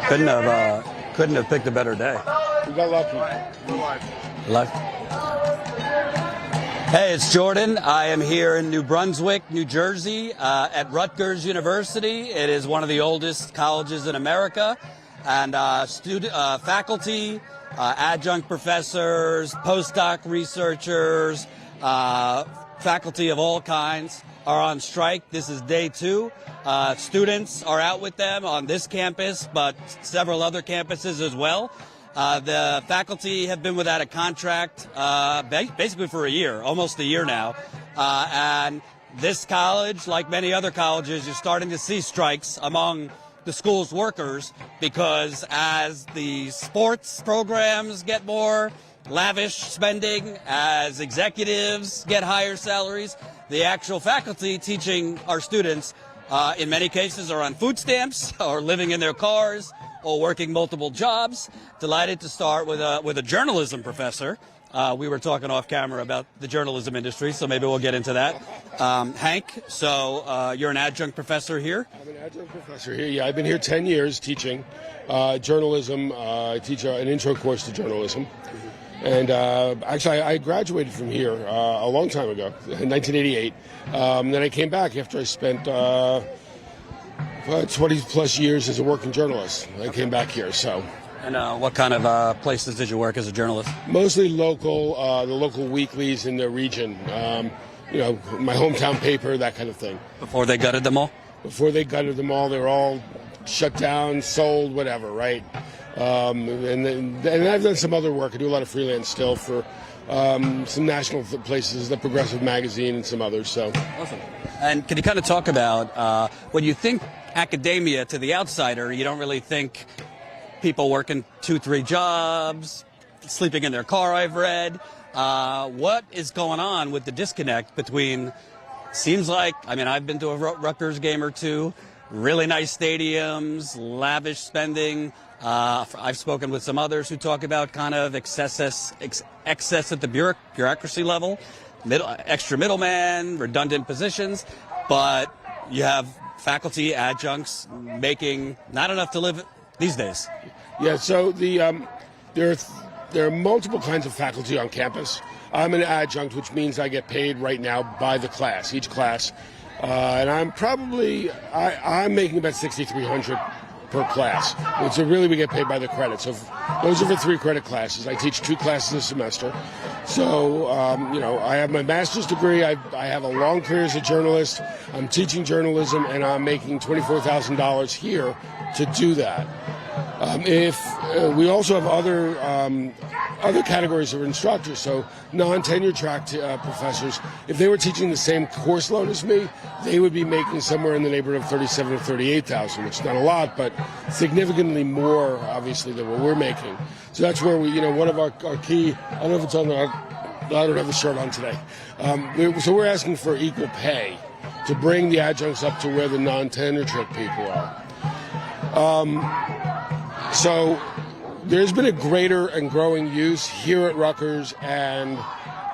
Couldn't have picked a better day. We got lucky. We're live. Hey, it's Jordan. I am here in New Brunswick, New Jersey, at Rutgers University. It is one of the oldest colleges in America, and faculty, adjunct professors, postdoc researchers, faculty of all kinds are on strike. This is day 2. Students are out with them on this campus, but several other campuses as well. The faculty have been without a contract basically for a year, almost a year now. And this college, like many other colleges, you're starting to see strikes among the school's workers because as the sports programs get more lavish spending, as executives get higher salaries, the actual faculty teaching our students in many cases are on food stamps or living in their cars or working multiple jobs. Delighted to start with a journalism professor. We were talking off camera about the journalism industry, so maybe we'll get into that. Hank, so you're an adjunct professor here? I'm an adjunct professor here, yeah. I've been here 10 years teaching journalism. I teach an intro course to journalism. And actually, I graduated from here a long time ago, in 1988. Then I came back after I spent 20-plus years as a working journalist. I came back here, so. And what kind of places did you work as a journalist? Mostly local, the local weeklies in the region. My hometown paper, that kind of thing. Before they gutted them all? Before they gutted them all, they were all shut down, sold, whatever, right? And I've done some other work. I do a lot of freelance still for some national places, the Progressive Magazine and some others. So awesome. And can you kind of talk about when you think academia to the outsider, you don't really think people working 2-3 jobs, sleeping in their car, I've read. What is going on with the disconnect between, seems like, I've been to a Rutgers game or two, really nice stadiums, lavish spending. I've spoken with some others who talk about kind of excess at the bureaucracy level, extra middleman, redundant positions, but you have faculty, adjuncts making not enough to live these days. Yeah, so there are multiple kinds of faculty on campus. I'm an adjunct, which means I get paid right now by the class, each class. And I'm making about $6,300 per class. So really we get paid by the credit. So those are for 3 credit classes. I teach 2 classes a semester. So, I have my master's degree. I have a long career as a journalist. I'm teaching journalism, and I'm making $24,000 here to do that. We also have other categories of instructors, so non-tenure track professors. If they were teaching the same course load as me, they would be making somewhere in the neighborhood of $37,000 to $38,000, which is not a lot, but significantly more, obviously, than what we're making. So that's where one of our key. I don't know if it's on. I don't have the shirt on today. So we're asking for equal pay to bring the adjuncts up to where the non-tenure track people are. So there's been a greater and growing use here at Rutgers and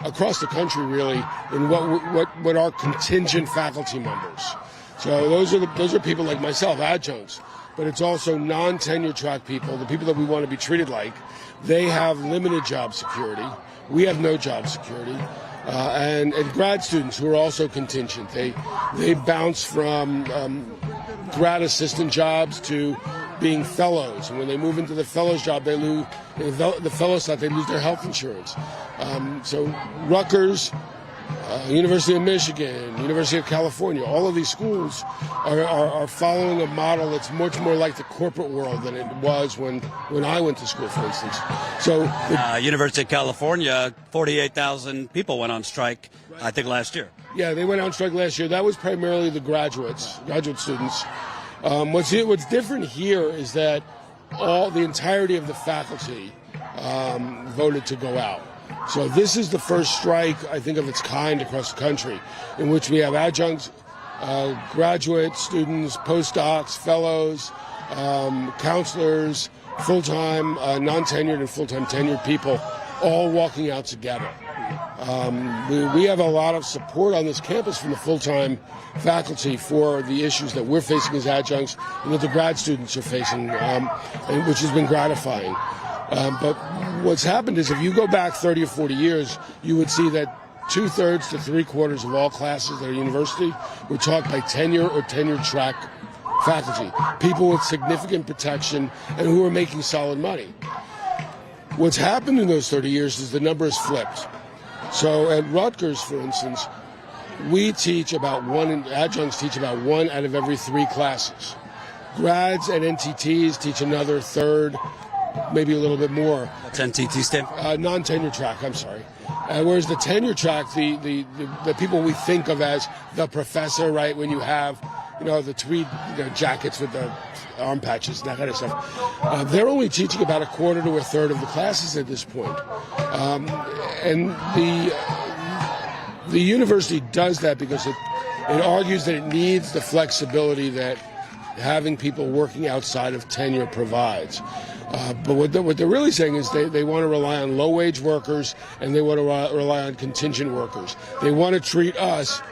across the country, really, in what are contingent faculty members. So those are people like myself, adjuncts, but it's also non-tenure track people, the people that we want to be treated like. They have limited job security. We have no job security. And grad students who are also contingent. They bounce from grad assistant jobs to being fellows, and when they move into the fellows job, they lose the fellows slot. They lose their health insurance. So Rutgers, University of Michigan, University of California, all of these schools are following a model that's much more like the corporate world than it was when I went to school, for instance. So University of California, 48,000 people went on strike, I think, last year. Yeah, they went on strike last year. That was primarily the graduate students. What's different here is that the entirety of the faculty voted to go out. So this is the first strike, I think, of its kind across the country, in which we have adjuncts, graduate students, postdocs, fellows, counselors, full-time, non-tenured and full-time tenured people, all walking out together. We have a lot of support on this campus from the full-time faculty for the issues that we're facing as adjuncts and that the grad students are facing, which has been gratifying. But what's happened is if you go back 30 or 40 years, you would see that 2/3 to 3/4 of all classes at a university were taught by tenure or tenure-track faculty, people with significant protection and who are making solid money. What's happened in those 30 years is the number has flipped. So at Rutgers, for instance, adjuncts teach about 1 out of every 3 classes. Grads and NTTs teach another third, maybe a little bit more. What's NTT stand for? Non-tenure track, I'm sorry. Whereas the tenure track, the people we think of as the professor, right, when you have, the tweed jackets with the arm patches, that kind of stuff, they're only teaching about 1/4 to 1/3 of the classes at this point. And the university does that because it argues that it needs the flexibility that having people working outside of tenure provides. But what they're really saying is they want to rely on low-wage workers and they want to rely on contingent workers. They want to treat us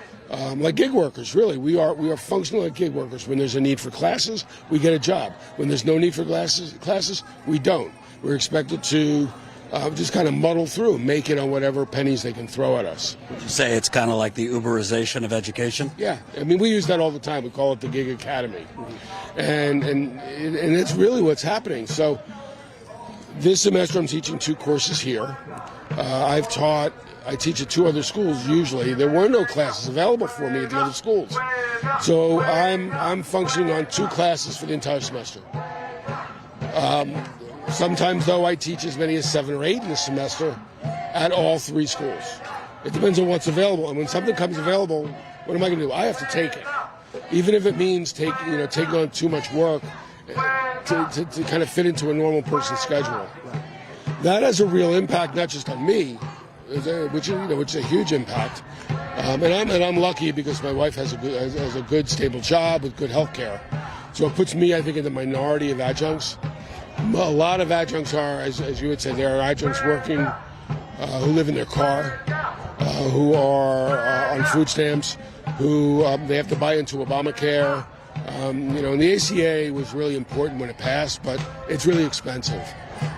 like gig workers, really. We are functional like gig workers. When there's a need for classes, we get a job. When there's no need for classes, we don't. We're expected to just kind of muddle through, make it on whatever pennies they can throw at us. Would you say it's kind of like the Uberization of education? Yeah, I mean, we use that all the time. We call it the gig academy, and it's really what's happening. So this semester I'm teaching 2 courses here. I teach at 2 other schools. Usually there were no classes available for me at the other schools, so I'm functioning on 2 classes for the entire semester. Sometimes, though, I teach as many as 7 or 8 in the semester at all 3 schools. It depends on what's available. And when something comes available, what am I going to do? I have to take it, even if it means taking on too much work to kind of fit into a normal person's schedule. That has a real impact, not just on me, which is a huge impact. And I'm lucky because my wife has a good stable job with good health care. So it puts me, I think, in the minority of adjuncts. A lot of adjuncts are, as you would say, there are adjuncts working who live in their car, who are on food stamps, who they have to buy into Obamacare. And the ACA was really important when it passed, but it's really expensive.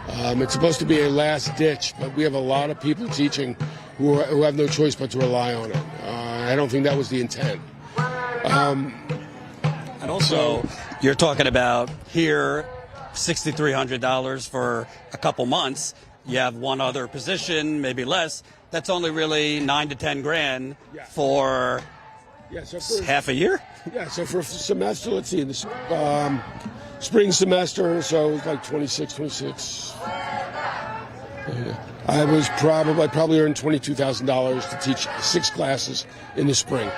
It's supposed to be a last ditch, but we have a lot of people teaching who have no choice but to rely on it. I don't think that was the intent. And also, you're talking about here, $6,300 for a couple months. You have one other position, maybe less. That's only really $9 to $10 grand for half a year. Yeah, so for a semester, let's see, in the spring semester, so it was like 26. I probably earned $22,000 to teach 6 classes in the spring.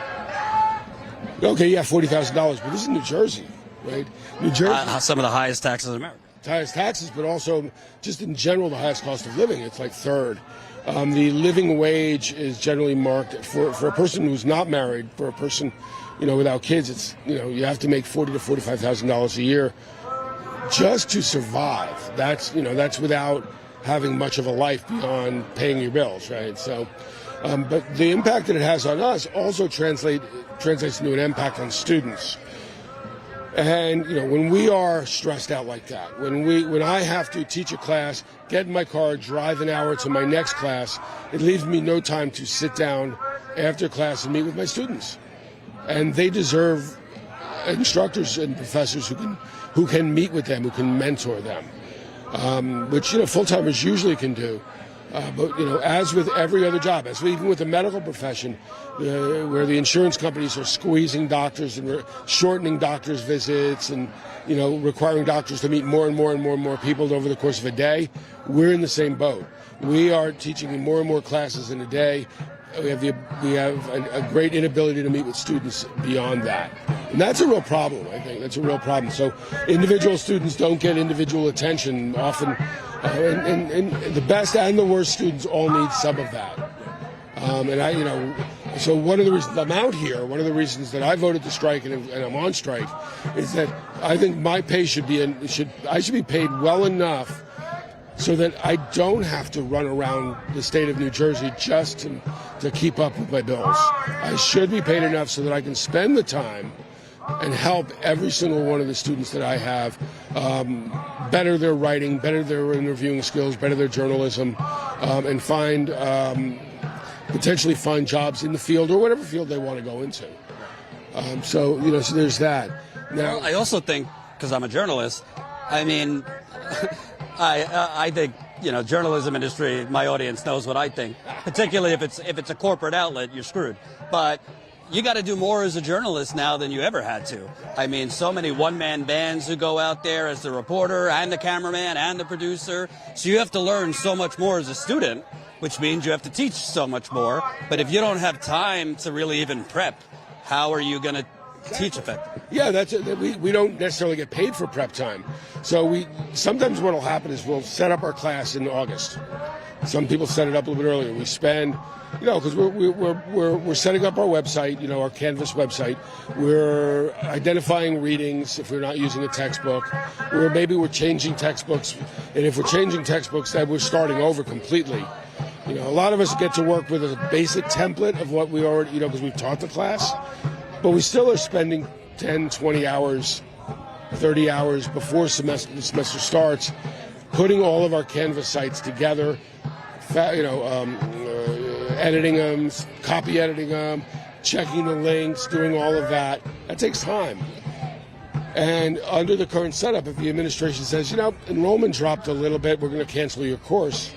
Okay, yeah, $40,000, but this is New Jersey, right? New Jersey. Some of the highest taxes in America. Highest taxes, but also just in general the highest cost of living. It's like 3rd. The living wage is generally marked for a person who's not married, for a person, without kids. It's you have to make $40,000 to $45,000 a year just to survive. That's without having much of a life beyond paying your bills, right? So, but the impact that it has on us also translates into an impact on students. And when we are stressed out like that, when I have to teach a class, get in my car, drive an hour to my next class, it leaves me no time to sit down after class and meet with my students. And they deserve instructors and professors who can meet with them, who can mentor them, which full-timers usually can do. But as with every other job, even with the medical profession, where the insurance companies are squeezing doctors and shortening doctors' visits and requiring doctors to meet more and more people over the course of a day, we're in the same boat. We are teaching more and more classes in a day. We have a great inability to meet with students beyond that. And that's a real problem, I think. That's a real problem. So individual students don't get individual attention often. And the best and the worst students all need some of that. So one of the reasons I'm out here, one of the reasons that I voted to strike and I'm on strike, is that I think my pay I should be paid well enough so that I don't have to run around the state of New Jersey just to keep up with my bills. I should be paid enough so that I can spend the time and help every single one of the students that I have better their writing, better their interviewing skills, better their journalism, and potentially find jobs in the field or whatever field they want to go into. So there's that. Now, I also think, because I'm a journalist, I mean, I think, journalism industry, my audience knows what I think. Particularly if it's a corporate outlet, you're screwed. But you got to do more as a journalist now than you ever had to. I mean, so many one-man bands who go out there as the reporter and the cameraman and the producer. So you have to learn so much more as a student, which means you have to teach so much more. But if you don't have time to really even prep, how are you going to teach effectively? Yeah, that's it. We don't necessarily get paid for prep time. So sometimes what will happen is we'll set up our class in August. Some people set it up a little bit earlier. We spend, because we're setting up our website, our Canvas website. We're identifying readings if we're not using a textbook. Maybe we're changing textbooks, and if we're changing textbooks, then we're starting over completely. A lot of us get to work with a basic template of what we already, because we've taught the class, but we still are spending 10, 20 hours, 30 hours before the semester starts, putting all of our Canvas sites together, editing them, copy editing them, checking the links, doing all of that. That takes time. And under the current setup, if the administration says, enrollment dropped a little bit, we're going to cancel your course,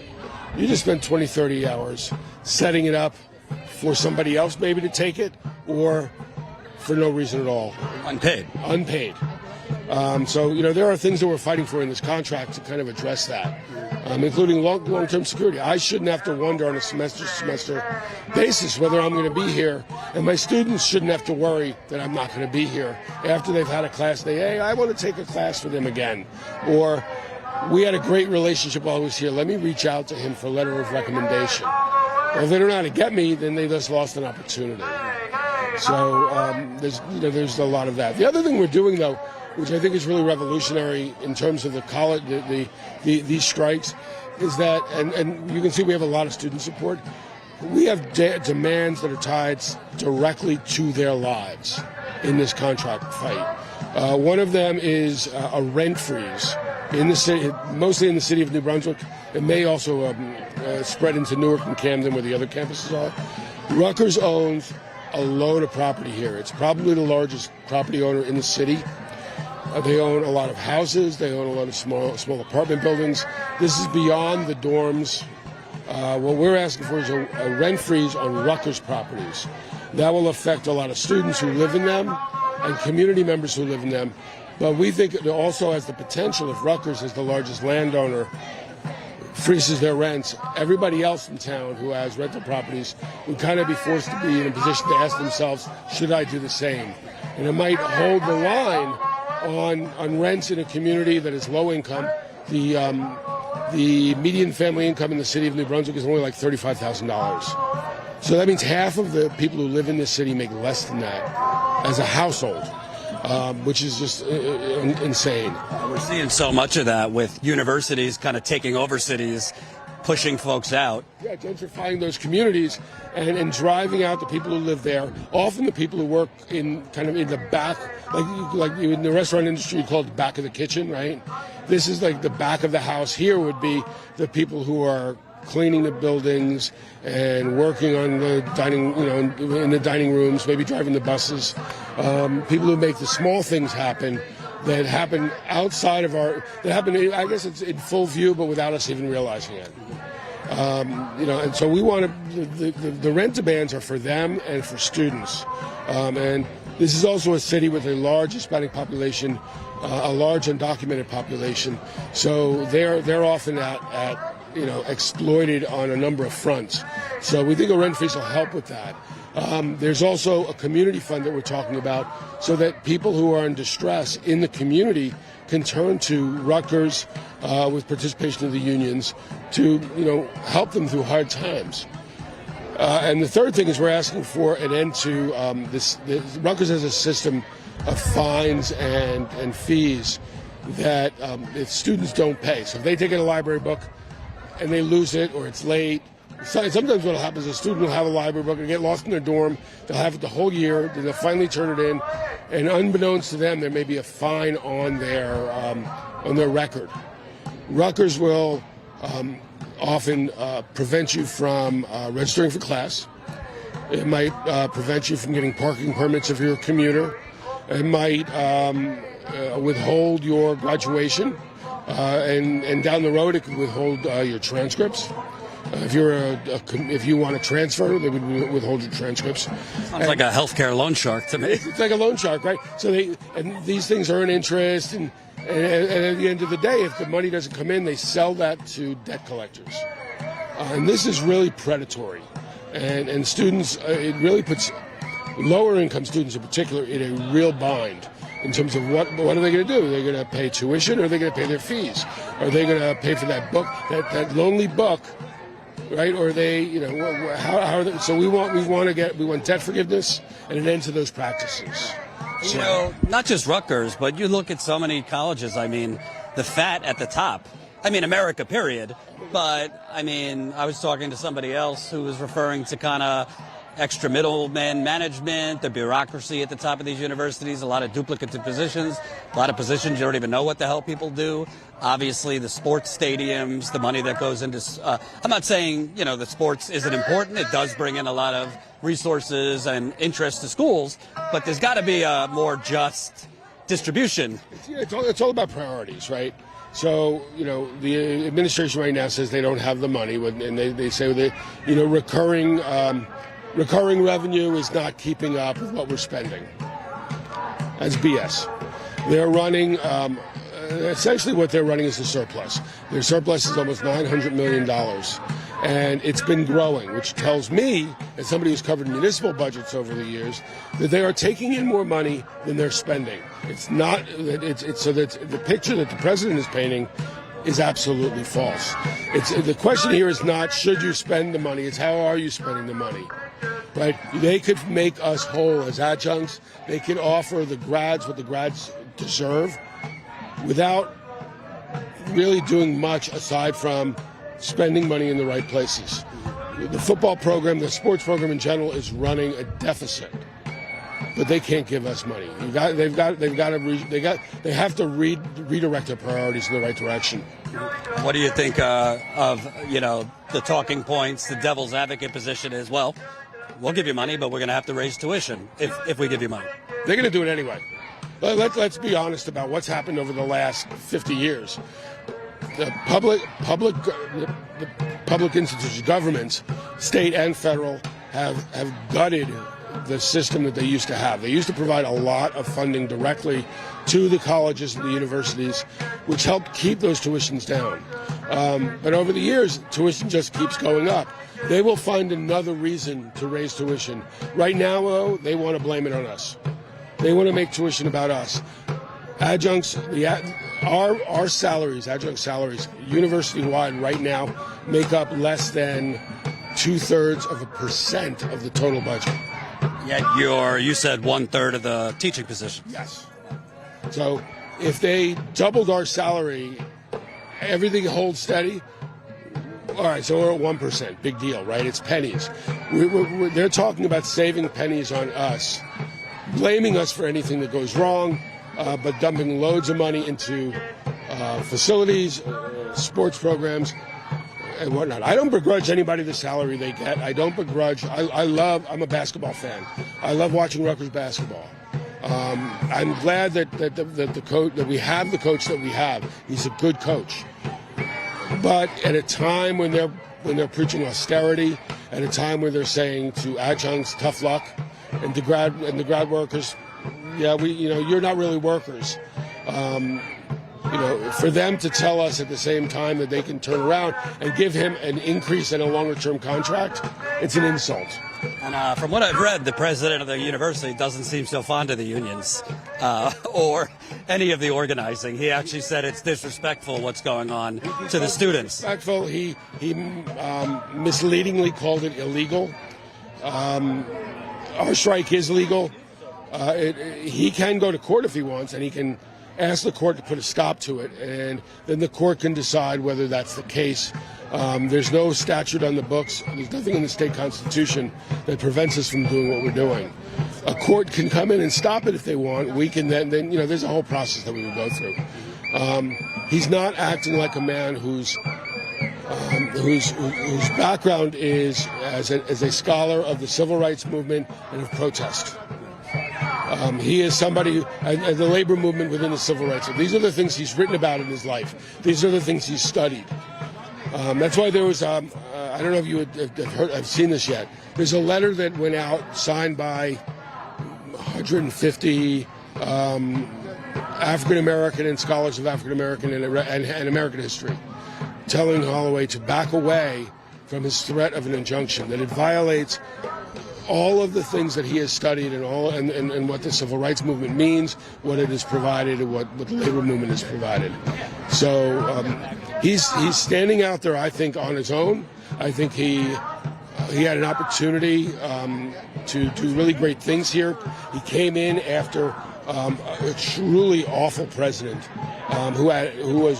you just spend 20, 30 hours setting it up for somebody else maybe to take it, or for no reason at all. Unpaid. So, there are things that we're fighting for in this contract to kind of address that, including long-term security. I shouldn't have to wonder on a semester basis whether I'm going to be here, and my students shouldn't have to worry that I'm not going to be here after they've had a class. Hey, I want to take a class for them again. Or, we had a great relationship while I was here. Let me reach out to him for a letter of recommendation. Well, if they don't know how to get me, then they just lost an opportunity. So there's a lot of that. The other thing we're doing, though, which I think is really revolutionary in terms of the college, these strikes, is that, and you can see we have a lot of student support. We have demands that are tied directly to their lives in this contract fight. One of them is a rent freeze in the city, mostly in the city of New Brunswick. It may also spread into Newark and Camden, where the other campuses are. Rutgers owns a load of property here. It's probably the largest property owner in the city. They own a lot of houses. They own a lot of small apartment buildings. This is beyond the dorms. What we're asking for is a rent freeze on Rutgers properties. That will affect a lot of students who live in them and community members who live in them. But we think it also has the potential, if Rutgers is the largest landowner, freezes their rents, everybody else in town who has rental properties would kind of be forced to be in a position to ask themselves, should I do the same? And it might hold the line on rents in a community that is low income. The median family income in the city of New Brunswick is only like $35,000. So that means half of the people who live in this city make less than that as a household, which is just insane. We're seeing so much of that with universities kind of taking over cities, pushing folks out. Yeah, gentrifying those communities and driving out the people who live there. Often the people who work in the back, like in the restaurant industry, you call it the back of the kitchen, right? This is like the back of the house. Here would be the people who are cleaning the buildings and working on the dining, in the dining rooms, maybe driving the buses. People who make the small things happen that happen outside of that happen, I guess it's in full view, but without us even realizing it. And so we want the rent demands are for them and for students. And this is also a city with a large Hispanic population, a large undocumented population. So they're often at exploited on a number of fronts. So we think a rent freeze will help with that. There's also a community fund that we're talking about so that people who are in distress in the community can turn to Rutgers with participation of the unions to, help them through hard times. And the third thing is we're asking for an end to this. Rutgers has a system of fines and fees that if students don't pay, so if they take in a library book and they lose it or it's late, sometimes what happens is a student will have a library book and get lost in their dorm. They'll have it the whole year. Then they'll finally turn it in, and unbeknownst to them, there may be a fine on their record. Rutgers will often prevent you from registering for class. It might prevent you from getting parking permits if you're a commuter. It might withhold your graduation, and down the road it could withhold your transcripts. If you want to transfer, they would withhold your transcripts. Sounds like a healthcare loan shark to me. It's like a loan shark, right? So these things earn interest, and at the end of the day, if the money doesn't come in, they sell that to debt collectors. And this is really predatory. And students, it really puts lower income students in particular in a real bind in terms of what are they going to do? Are they going to pay tuition, or are they going to pay their fees? Are they going to pay for that book, that lonely book? Right, or they, how are they? So we want debt forgiveness and an end to those practices. So, not just Rutgers, but you look at so many colleges. I mean, the fat at the top. I mean, America, period. But I mean, I was talking to somebody else who was referring to kind of extra middleman management, the bureaucracy at the top of these universities, a lot of duplicative positions, a lot of positions you don't even know what the hell people do. Obviously, the sports stadiums, the money that goes into... I'm not saying, the sports isn't important. It does bring in a lot of resources and interest to schools, but there's got to be a more just distribution. It's all about priorities, right? So, the administration right now says they don't have the money, and they say that, recurring revenue is not keeping up with what we're spending. That's BS. They're running, essentially what they're running is a surplus. Their surplus is almost $900 million. And it's been growing, which tells me, as somebody who's covered municipal budgets over the years, that they are taking in more money than they're spending. It's not, it's so that the picture that the president is painting is absolutely false. The question here is not should you spend the money, it's how are you spending the money. Right? They could make us whole as adjuncts. They could offer the grads what the grads deserve without really doing much aside from spending money in the right places. The football program, the sports program in general, is running a deficit, but they can't give us money. They have to redirect their priorities in the right direction. What do you think of the talking points? The devil's advocate position is, well, we'll give you money, but we're going to have to raise tuition if we give you money. They're going to do it anyway. Let's be honest about what's happened over the last 50 years. The public institutions, governments, state and federal, have gutted the system that they used to have. They used to provide a lot of funding directly to the colleges and the universities, which helped keep those tuitions down. But over the years, tuition just keeps going up. They will find another reason to raise tuition. Right now, though, they want to blame it on us. They want to make tuition about us. Adjuncts, our salaries, adjunct salaries, university-wide right now, make up less than 2/3% of the total budget. Yet you said 1/3 of the teaching positions. Yes. So if they doubled our salary, everything holds steady. All right, so we're at 1%. Big deal, right? It's pennies. They're talking about saving pennies on us, blaming us for anything that goes wrong, but dumping loads of money into facilities, sports programs, and whatnot. I don't begrudge anybody the salary they get. I don't begrudge. I'm a basketball fan. I love watching Rutgers basketball. I'm glad that we have the coach that we have. He's a good coach. But at a time when they're preaching austerity, at a time when they're saying to adjuncts, tough luck, and the grad workers, you're not really workers. For them to tell us at the same time that they can turn around and give him an increase in a longer-term contract, it's an insult. And from what I've read, the president of the university doesn't seem so fond of the unions or any of the organizing. He actually said it's disrespectful what's going on to the students. Disrespectful. He misleadingly called it illegal. Our strike is legal. He can go to court if he wants, and he can ask the court to put a stop to it, and then the court can decide whether that's the case. There's no statute on the books. There's nothing in the state constitution that prevents us from doing what we're doing. A court can come in and stop it if they want. We can then there's a whole process that we would go through. He's not acting like a man whose background is as a scholar of the civil rights movement and of protest. He is somebody, the labor movement within the civil rights. These are the things he's written about in his life. These are the things he's studied. That's why there was, I don't know if you have seen this yet. There's a letter that went out signed by 150 African American and scholars of African American and American history, telling Holloway to back away from his threat of an injunction, that it violates all of the things that he has studied and what the civil rights movement means, what it has provided, and what the labor movement has provided. So he's standing out there, I think, on his own. I think he had an opportunity to do really great things here. He came in after a truly awful president who was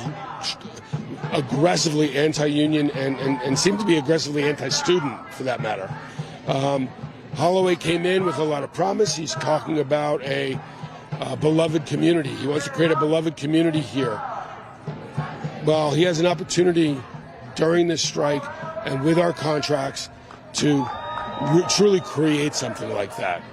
aggressively anti-union and seemed to be aggressively anti-student, for that matter. Holloway came in with a lot of promise. He's talking about a beloved community. He wants to create a beloved community here. Well, he has an opportunity during this strike and with our contracts to truly create something like that.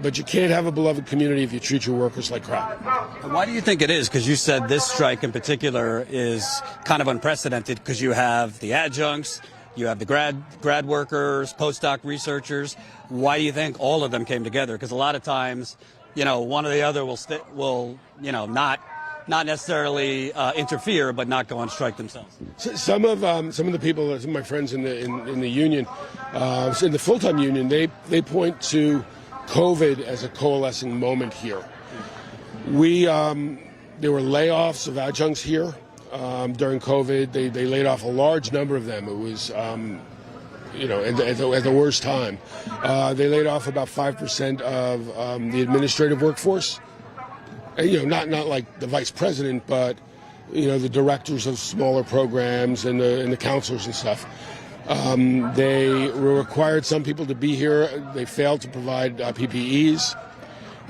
But you can't have a beloved community if you treat your workers like crap. And why do you think it is? Because you said this strike in particular is kind of unprecedented because you have the adjuncts, you have the grad workers, postdoc researchers. Why do you think all of them came together? Because a lot of times, one or the other will not necessarily interfere, but not go on strike themselves. Some of the people, some of my friends in the union, in the full-time union, they point to COVID as a coalescing moment here. There were layoffs of adjuncts here. During COVID, they laid off a large number of them. It was, at the worst time. They laid off about 5% of the administrative workforce. And, not like the vice president, but, the directors of smaller programs and the counselors and stuff. They required some people to be here. They failed to provide PPEs.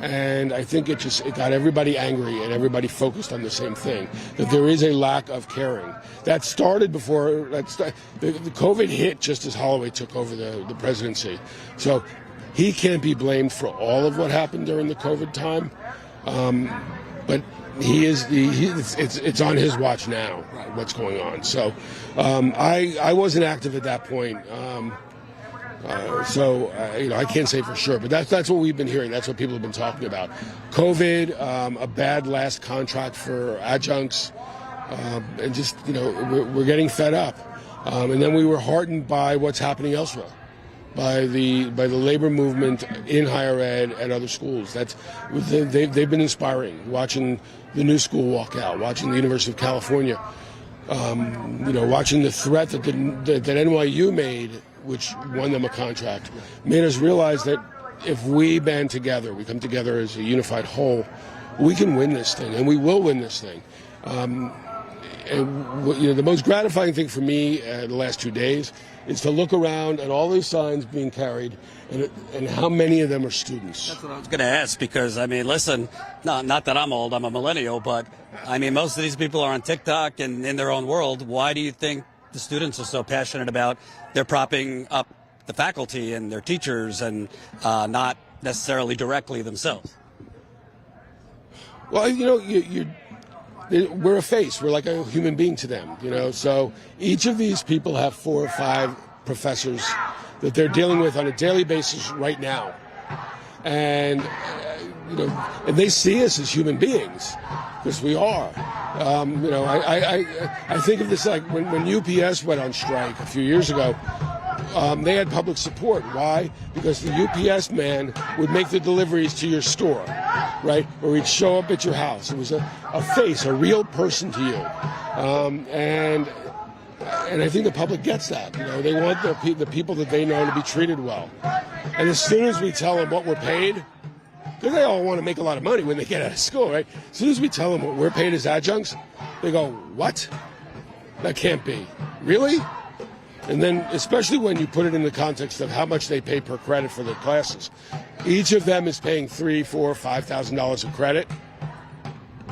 And I think it got everybody angry and everybody focused on the same thing, that there is a lack of caring. That started before, the COVID hit just as Holloway took over the presidency. So he can't be blamed for all of what happened during the COVID time, but it's on his watch now, what's going on. So I wasn't active at that point. I can't say for sure, but that's what we've been hearing. That's what people have been talking about. COVID, a bad last contract for adjuncts, and just we're getting fed up. And then we were heartened by what's happening elsewhere, by the labor movement in higher ed and other schools. They've been inspiring. Watching the new school walk out, watching the University of California, watching the threat that NYU made, which won them a contract, made us realize that if we band together, we come together as a unified whole, we can win this thing, and we will win this thing. The most gratifying thing for me the last 2 days is to look around at all these signs being carried and how many of them are students. That's what I was going to ask, because, listen, not that I'm old, I'm a millennial, but, most of these people are on TikTok and in their own world. Why do you think the students are so passionate about they're propping up the faculty and their teachers and not necessarily directly themselves? Well, we're a face. We're like a human being to them, So each of these people have 4 or 5 professors that they're dealing with on a daily basis right now. And, and they see us as human beings, because we are. I think of this like when UPS went on strike a few years ago, they had public support. Why? Because the UPS man would make the deliveries to your store, right? Or he'd show up at your house. It was a face, a real person to you. And I think the public gets that. They want the people that they know to be treated well. And as soon as we tell them what we're paid, because they all want to make a lot of money when they get out of school, right? As soon as we tell them what we're paid as adjuncts, they go, what? That can't be. Really? And then, especially when you put it in the context of how much they pay per credit for their classes, each of them is paying $3,000, $4,000, $5,000 of credit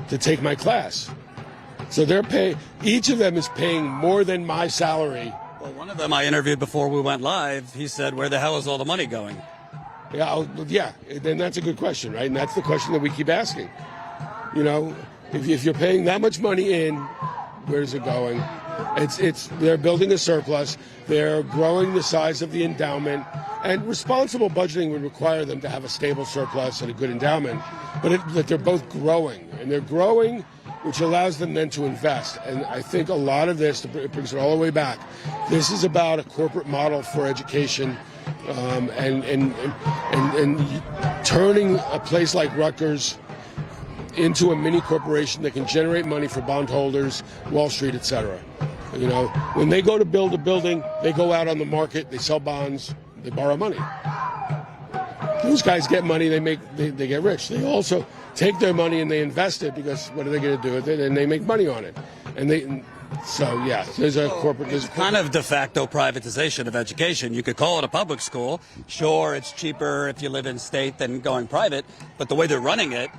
to take my class. So each of them is paying more than my salary. Well, one of them I interviewed before we went live. He said, "Where the hell is all the money going?" Yeah. Then that's a good question, right? And that's the question that we keep asking. You know, if you're paying that much money in, where's it going? They're building a surplus. They're growing the size of the endowment, and responsible budgeting would require them to have a stable surplus and a good endowment. But they're both growing, and they're growing, which allows them then to invest. And I think a lot of this, it brings it all the way back. This is about a corporate model for education, and turning a place like Rutgers into a mini corporation that can generate money for bondholders, Wall Street, etc. You know, when they go to build a building, they go out on the market, they sell bonds, they borrow money. Those guys get money, they get rich. They also take their money and they invest it, because what are they going to do with it? And they make money on it. There's a corporate. It's kind of de facto privatization of education. You could call it a public school. Sure, it's cheaper if you live in state than going private, but the way they're running it.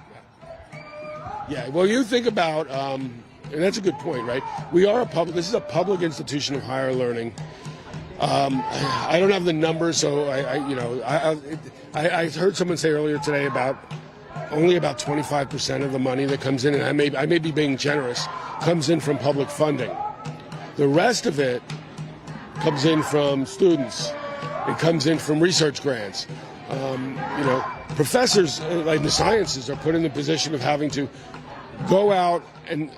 Yeah, well, you think about, and that's a good point, right? This is a public institution of higher learning. I don't have the numbers, so I heard someone say earlier today about only about 25% of the money that comes in, and I may be being generous, comes in from public funding. The rest of it comes in from students. It comes in from research grants. Professors like the sciences are put in the position of having to go out and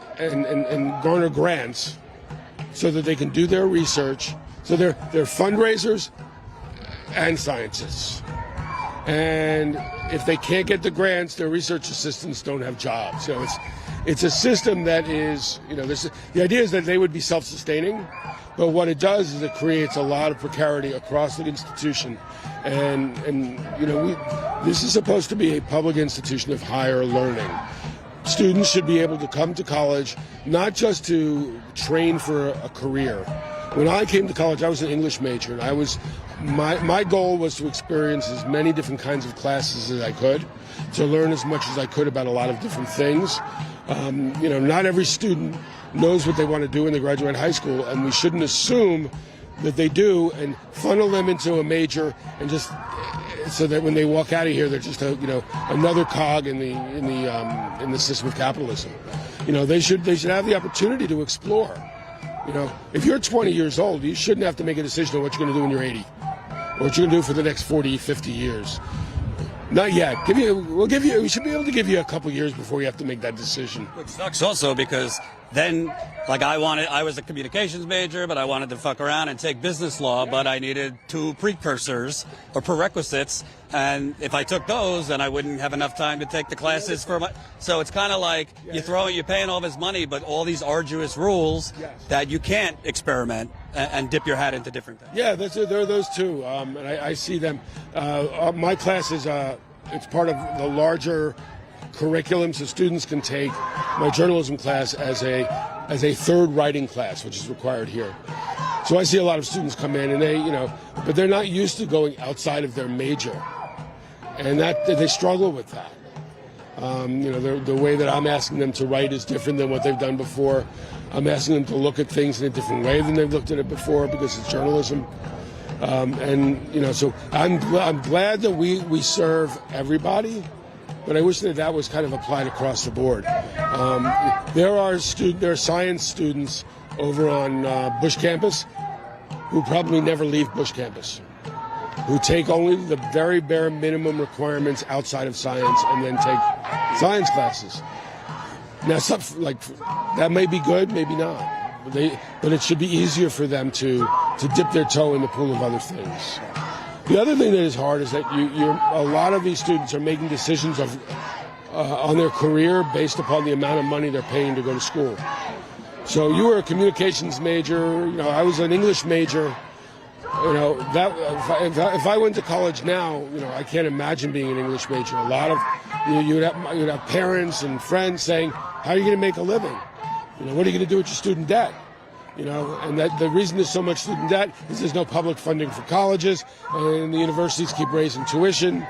garner grants so that they can do their research. So they're fundraisers and scientists. And if they can't get the grants, their research assistants don't have jobs. So it's a system that is, the idea is that they would be self-sustaining, but what it does is it creates a lot of precarity across the institution. And this is supposed to be a public institution of higher learning. Students should be able to come to college not just to train for a career. When I came to college, I was an English major, and my goal was to experience as many different kinds of classes as I could, to learn as much as I could about a lot of different things. Not every student knows what they want to do when they graduate high school, and we shouldn't assume that they do and funnel them into a major and just so that when they walk out of here, they're just another cog in the system of capitalism. They should have the opportunity to explore. If you're 20 years old, you shouldn't have to make a decision on what you're going to do when you're 80, or what you're going to do for the next 40, 50 years. Not yet. We should be able to give you a couple years before you have to make that decision. Which sucks also, because then, I was a communications major, but I wanted to fuck around and take business law, but I needed 2 precursors or prerequisites, and if I took those, then I wouldn't have enough time to take the classes so it's kind of like you're paying all this money, but all these arduous rules that you can't experiment and dip your hat into different things. Yeah, there are those two, and I see them. My class is it's part of the larger curriculum, so students can take my journalism class as a third writing class, which is required here. So I see a lot of students come in, and but they're not used to going outside of their major, and that they struggle with that. The way that I'm asking them to write is different than what they've done before. I'm asking them to look at things in a different way than they've looked at it before, because it's journalism. So I'm glad that we serve everybody, but I wish that was kind of applied across the board. There are science students over on Bush campus who probably never leave Bush campus, who take only the very bare minimum requirements outside of science and then take science classes. Now, stuff like that may be good, maybe not, but it should be easier for them to dip their toe in the pool of other things. The other thing that is hard is that a lot of these students are making decisions on their career based upon the amount of money they're paying to go to school. So you were a communications major, I was an English major. You know, that if I went to college now, you know, I can't imagine being an English major. A lot of you'd have parents and friends saying, "How are you going to make a living? You know, what are you going to do with your student debt?" You know, and that the reason there's so much student debt is there's no public funding for colleges, and the universities keep raising tuition.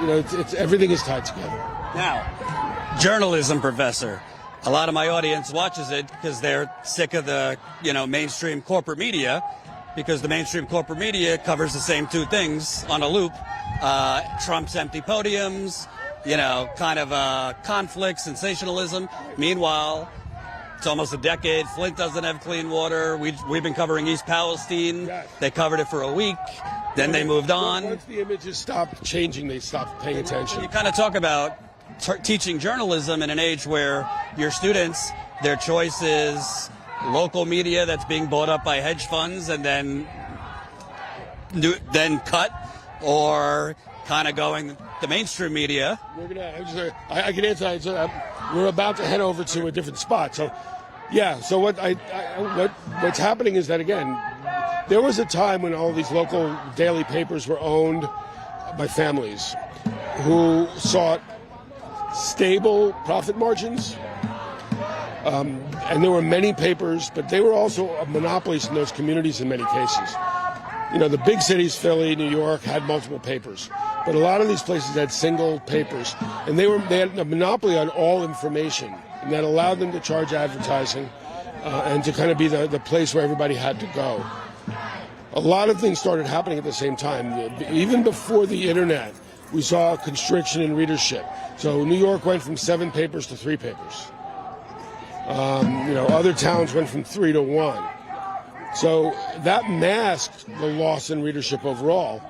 You know, it's everything is tied together. Now, journalism professor. A lot of my audience watches it because they're sick of the, you know, mainstream corporate media, because the mainstream corporate media covers the same two things on a loop. Trump's empty podiums, you know, kind of conflict, sensationalism. Meanwhile, it's almost a decade. Flint doesn't have clean water. We've been covering East Palestine. Yes. They covered it for a week. Then they moved on. Once the images stopped changing, they stopped paying attention. You kind of talk about teaching journalism in an age where your students, their choice is local media that's being bought up by hedge funds and then cut, or kind of going the mainstream media. I can answer that. We're about to head over to a different spot. So, yeah. So what's happening is that, again, there was a time when all these local daily papers were owned by families who sought stable profit margins. And there were many papers, but they were also monopolies in those communities in many cases. You know, the big cities, Philly, New York, had multiple papers. But a lot of these places had single papers. And they had a monopoly on all information. And that allowed them to charge advertising and to kind of be the place where everybody had to go. A lot of things started happening at the same time. Even before the internet, we saw a constriction in readership. So New York went from 7 papers to 3 papers. You know, other towns went from 3 to 1. So that masked the loss in readership overall.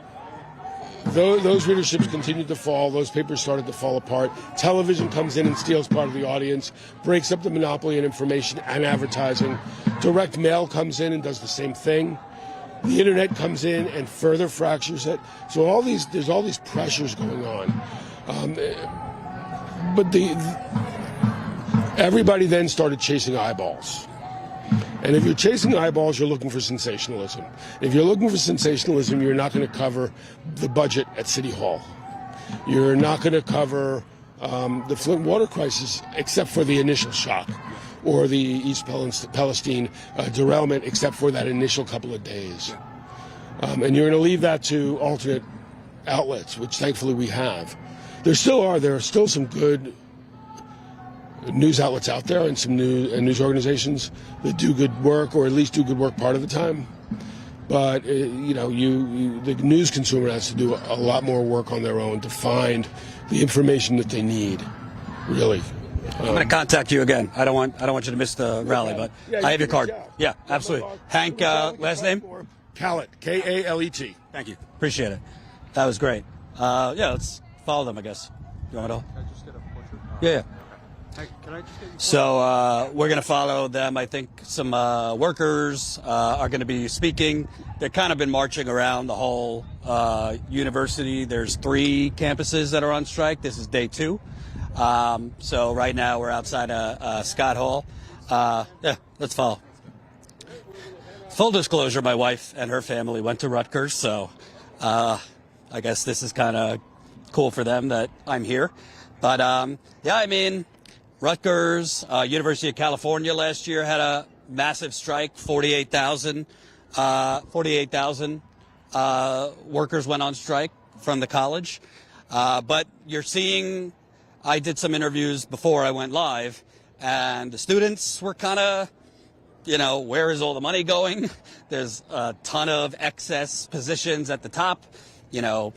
Those readerships continued to fall. Those papers started to fall apart. Television comes in and steals part of the audience, breaks up the monopoly in information and advertising. Direct mail comes in and does the same thing. The internet comes in and further fractures it. So there's all these pressures going on. But everybody then started chasing eyeballs. And if you're chasing eyeballs, you're looking for sensationalism. If you're looking for sensationalism, you're not going to cover the budget at City Hall. You're not going to cover the Flint water crisis, except for the initial shock, or the East Palestine derailment, except for that initial couple of days. And you're going to leave that to alternate outlets, which thankfully we have. There are still some good news outlets out there and some news organizations that do good work, or at least do good work part of the time. But you know, the news consumer has to do a lot more work on their own to find the information that they need. Really. I'm going to contact you again. I don't want you to miss the rally, but I have your card. Yeah, absolutely. Hank, last name? Kallet, K-A-L-E-T. Thank you. Appreciate it. That was great. Yeah, let's follow them, I guess. You want me to? Can I just get a portrait? Yeah. Can I just get So we're going to follow them. I think some workers are going to be speaking. They've kind of been marching around the whole university. There's 3 campuses that are on strike. This is day 2. So right now we're outside Scott Hall. Yeah, let's follow. Full disclosure, my wife and her family went to Rutgers, so I guess this is kind of cool for them that I'm here. But yeah, I mean, Rutgers, University of California last year had a massive strike. 48,000 workers went on strike from the college. But you're seeing, I did some interviews before I went live, and the students were kind of, you know, where is all the money going? There's a ton of excess positions at the top, you know,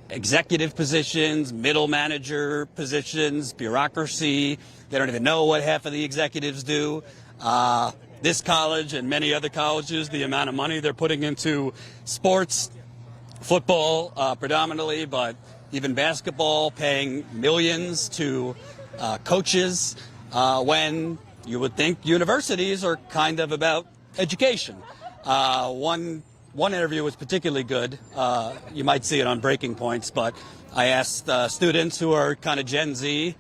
executive positions, middle manager positions, bureaucracy. They don't even know what half of the executives do. This college and many other colleges, the amount of money they're putting into sports, football predominantly, but even basketball, paying millions to coaches, when you would think universities are kind of about education. One interview was particularly good. You might see it on Breaking Points, but I asked students who are kind of Gen Z,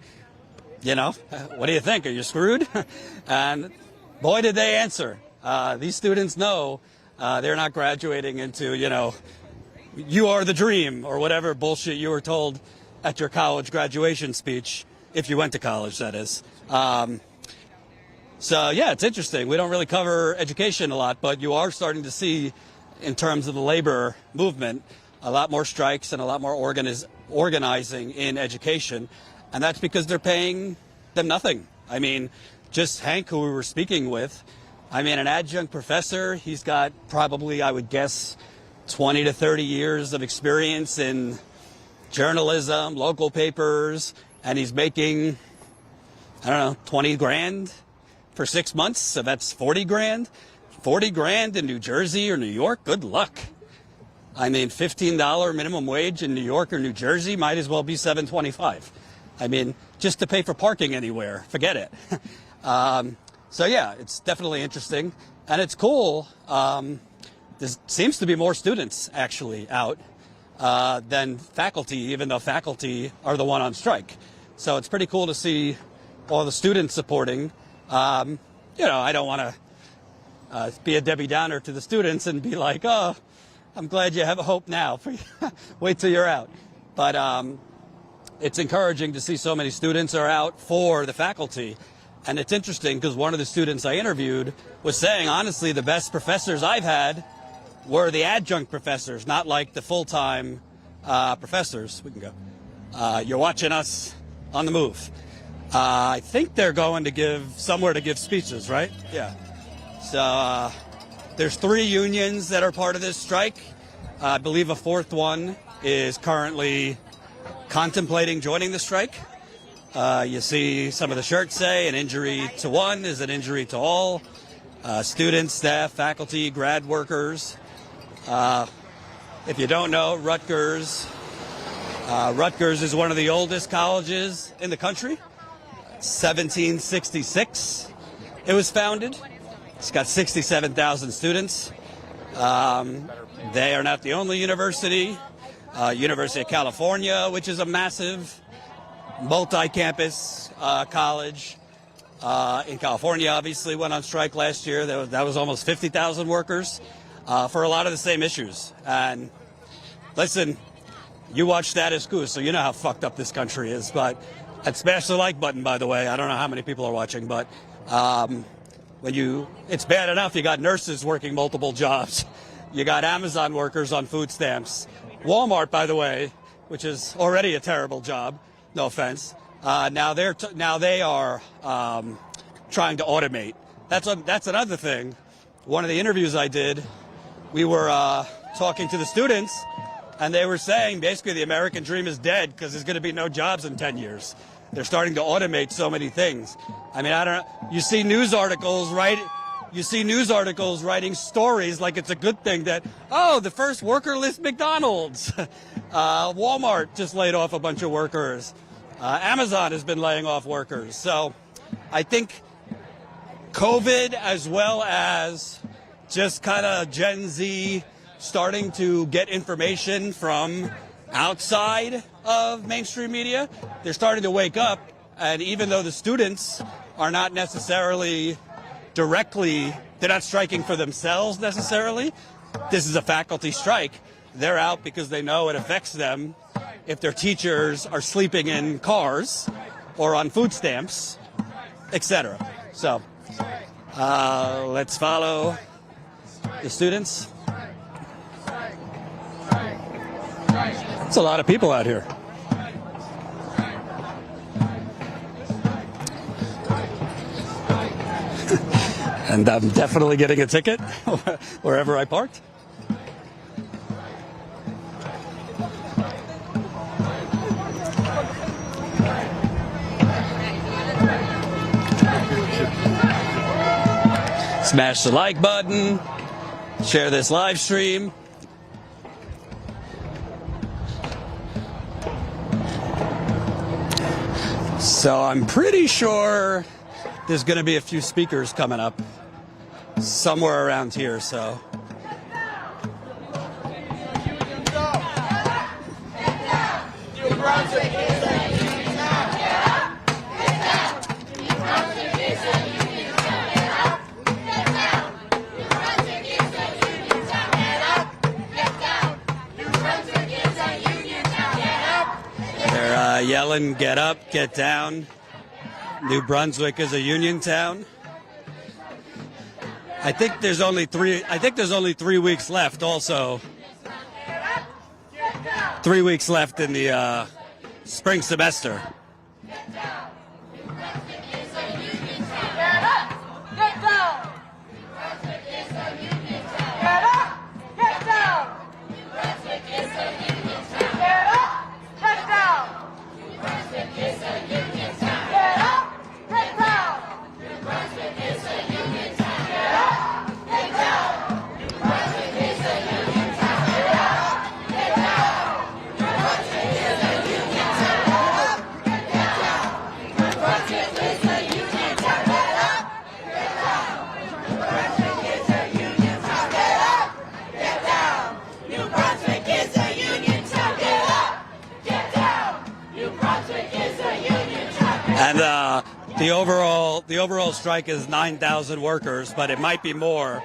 you know, what do you think? Are you screwed? And boy, did they answer. These students know They're not graduating into, you are the dream or whatever bullshit you were told at your college graduation speech, if you went to college, that is. So, yeah, it's interesting. We don't really cover education a lot, but you are starting to see, in terms of the labor movement, a lot more strikes and a lot more organizing in education. And that's because they're paying them nothing. I mean, just Hank, who we were speaking with, an adjunct professor, he's got probably, I would guess, 20 to 30 years of experience in journalism, local papers, and he's making, 20 grand for 6 months. So that's 40 grand. 40 grand in New Jersey or New York, good luck. $15 minimum wage in New York or New Jersey might as well be $7.25. Just to pay for parking anywhere, forget it. So yeah, it's definitely interesting, and it's cool. There seems to be more students actually out than faculty, even though faculty are the one on strike. So it's pretty cool to see all the students supporting. I don't want to be a Debbie Downer to the students and be like, oh, I'm glad you have a hope now. Wait till you're out. But it's encouraging to see so many students are out for the faculty. And it's interesting because one of the students I interviewed was saying, honestly, the best professors I've had were the adjunct professors, not like the full-time professors. We can go. You're watching us on the move. I think they're going to give speeches, right? Yeah. So there's 3 unions that are part of this strike. I believe a 4th one is currently contemplating joining the strike. You see some of the shirts say an injury to one is an injury to all. Students, staff, faculty, grad workers. If you don't know, Rutgers is one of the oldest colleges in the country. 1766 it was founded. It's got 67,000 students. They are not the only university. University of California, which is a massive multi-campus college in California, obviously went on strike last year. That was almost 50,000 workers for a lot of the same issues. And listen, you watch Status Coup, so you know how fucked up this country is. But and smash the like button, by the way. I don't know how many people are watching, but it's bad enough you got nurses working multiple jobs. You got Amazon workers on food stamps. Walmart, by the way, which is already a terrible job. No offense. Now they are trying to automate. That's another thing. One of the interviews I did, we were talking to the students, and they were saying basically the American dream is dead because there's going to be no jobs in 10 years. They're starting to automate so many things. I don't know. You see news articles, right? You see news articles writing stories like it's a good thing that, the first workerless McDonald's. Walmart just laid off a bunch of workers. Amazon has been laying off workers. So I think COVID, as well as just kind of Gen Z starting to get information from outside of mainstream media, they're starting to wake up. And even though the students are not necessarily they're not striking for themselves necessarily. This is a faculty strike. They're out because they know it affects them if their teachers are sleeping in cars or on food stamps, etc. So let's follow the students. It's a lot of people out here. And I'm definitely getting a ticket wherever I parked. Smash the like button. Share this live stream. So I'm pretty sure there's going to be a few speakers coming up somewhere around here, so. yelling, "Get up, get down." New Brunswick is a union town. I think there's only 3 weeks left. Also, 3 weeks left in the spring semester. And the overall strike is 9,000 workers, but it might be more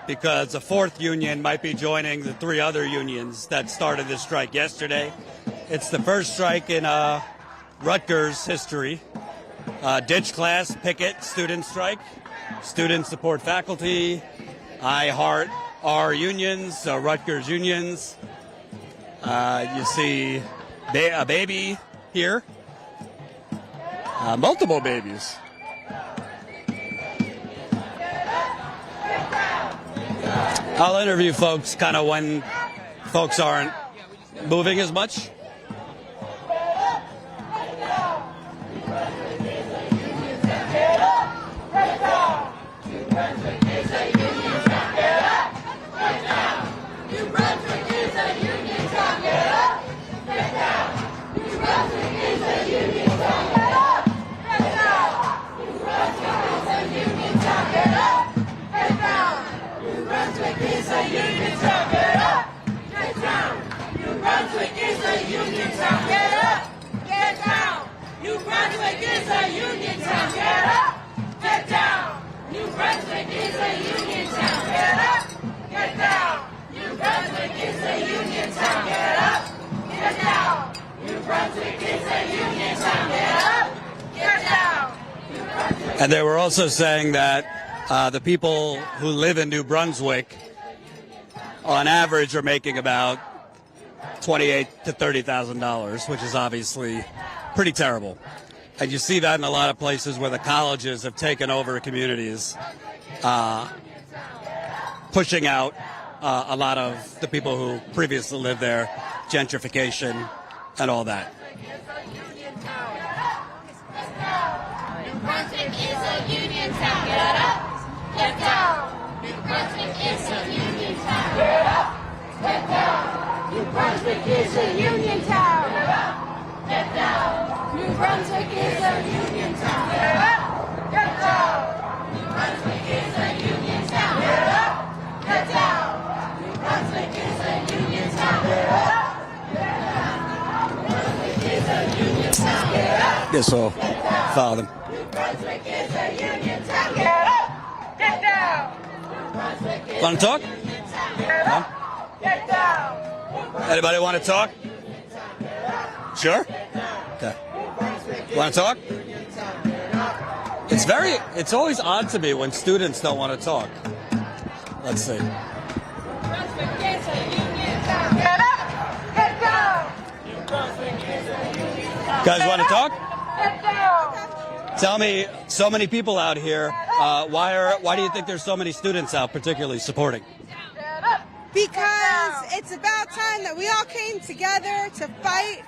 because a fourth union might be joining the 3 other unions that started this strike yesterday. It's the first strike in Rutgers history. Ditch class, picket, student strike. Students support faculty. I heart our unions, so Rutgers unions. You see a baby here. Multiple babies. I'll interview folks kind of when folks aren't moving as much. And they were also saying that the people who live in New Brunswick, on average, are making about $28,000 to $30,000, which is obviously pretty terrible. And you see that in a lot of places where the colleges have taken over communities, pushing out a lot of the people who previously lived there, gentrification and all that. New Brunswick is a union town. Get up, get down. New Brunswick is a union town. Get up, get down. New Brunswick is a union town. Get up, get down. New Brunswick is a union town. Get up, get down. New Brunswick is a union town. Get up, get down. New Brunswick is a union town. Get up, get down. New Brunswick is a union town. Get up. Yes, so follow them. New Brunswick is a union town. Get up, get down. New Brunswick is Want to talk? Get up, get down. Anybody want to talk? Sure? Okay. Want to talk? It's always odd to me when students don't want to talk. Let's see. Brunswick is a union town. Get up, get down. New Brunswick is a union town. Guys want to talk? Get down. Tell me, so many people out here, why do you think there's so many students out particularly supporting? Because it's about time that we all came together to fight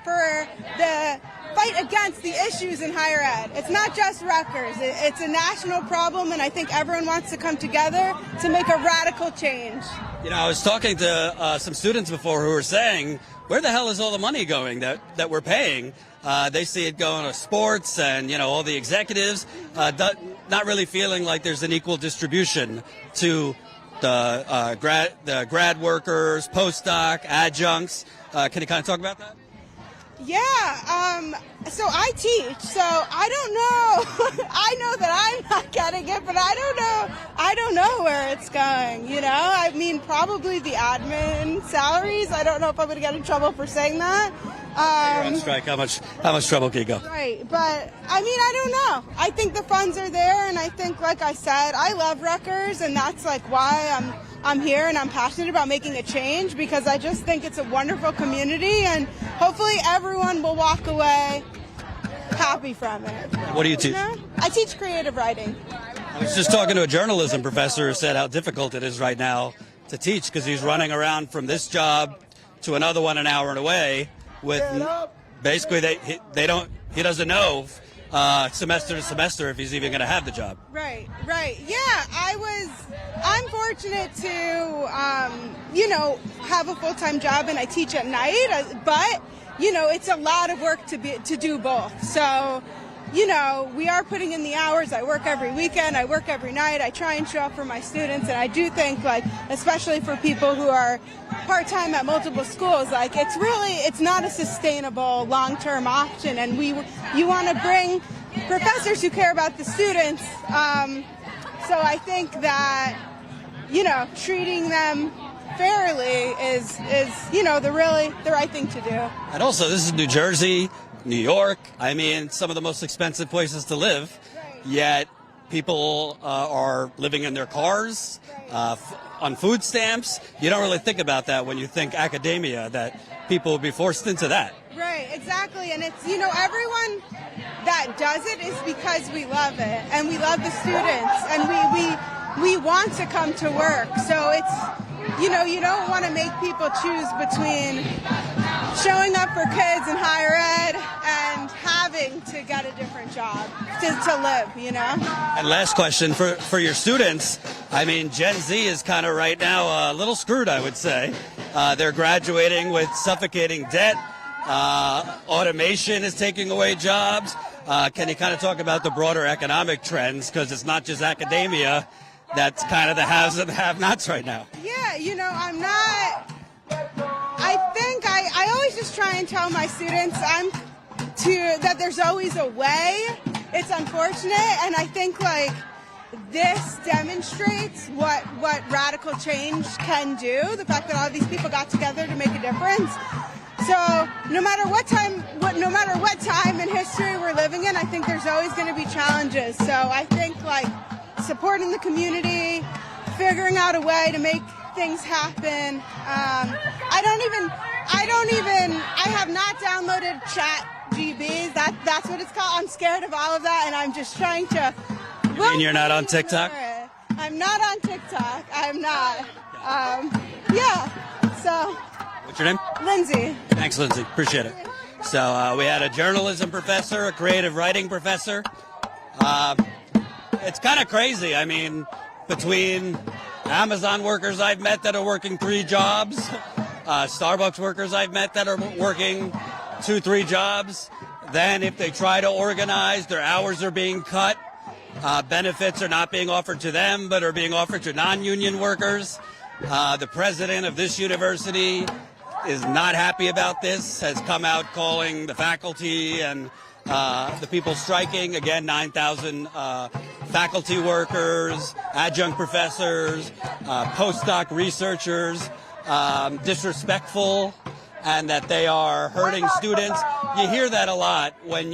against the issues in higher ed. It's not just Rutgers. It's a national problem, and I think everyone wants to come together to make a radical change. You know, I was talking to some students before who were saying, where the hell is all the money going that we're paying? They see it going to sports and, you know, all the executives, not really feeling like there's an equal distribution to the grad workers, postdoc, adjuncts. Can you kind of talk about that? Yeah, so I teach, so I don't know. I know that I'm not getting it, but I don't know where it's going, you know? I mean, probably the admin salaries. I don't know if I'm going to get in trouble for saying that. You're on strike. How much trouble can you go? Right, but I mean, I don't know. I think the funds are there, and I think, like I said, I love Rutgers, and that's like why I'm here, and I'm passionate about making a change, because I just think it's a wonderful community, and hopefully everyone will walk away happy from it. What do you teach? I teach creative writing. I was just talking to a journalism professor who said how difficult it is right now to teach, because he's running around from this job to another one an hour and away with basically he doesn't know semester to semester if he's even going to have the job. Right. Yeah, I'm fortunate to, have a full-time job, and I teach at night, but, it's a lot of work to do both. So, we are putting in the hours. I work every weekend. I work every night. I try and show up for my students. And I do think, especially for people who are part-time at multiple schools, it's not a sustainable long-term option. And you want to bring professors who care about the students. So I think that, treating them fairly is the right thing to do. And also, this is New Jersey, New York. I mean, some of the most expensive places to live, yet people are living in their cars, on food stamps. You don't really think about that when you think academia, that people will be forced into that. Right, exactly. And it's, everyone that does it is because we love it, and we love the students, and we want to come to work. So it's, you don't want to make people choose between showing up for kids in higher ed and having to get a different job to live, And last question for your students. I mean, Gen Z is kind of right now a little screwed, I would say. They're graduating with suffocating debt. Automation is taking away jobs. Can you kind of talk about the broader economic trends? Because it's not just academia. That's kind of the haves and the have-nots right now. Yeah, I always just try and tell my students that there's always a way. It's unfortunate, and I think this demonstrates what radical change can do. The fact that all these people got together to make a difference. So no matter what time in history we're living in, I think there's always going to be challenges. So I think supporting the community, figuring out a way to make things happen. I have not downloaded ChatGB. That's what it's called. I'm scared of all of that, and I'm just trying to. You mean you're not on TikTok? I'm not on TikTok. I'm not. So. What's your name? Lindsay. Thanks, Lindsay. Appreciate it. So we had a journalism professor, a creative writing professor. It's kind of crazy. I mean, between Amazon workers I've met that are working 3 jobs, Starbucks workers I've met that are working 2-3 jobs. Then if they try to organize, their hours are being cut. Benefits are not being offered to them, but are being offered to non-union workers. The president of this university is not happy about this, has come out calling the faculty and the people striking, again, 9,000 faculty workers, adjunct professors, postdoc researchers, disrespectful, and that they are hurting students. You hear that a lot when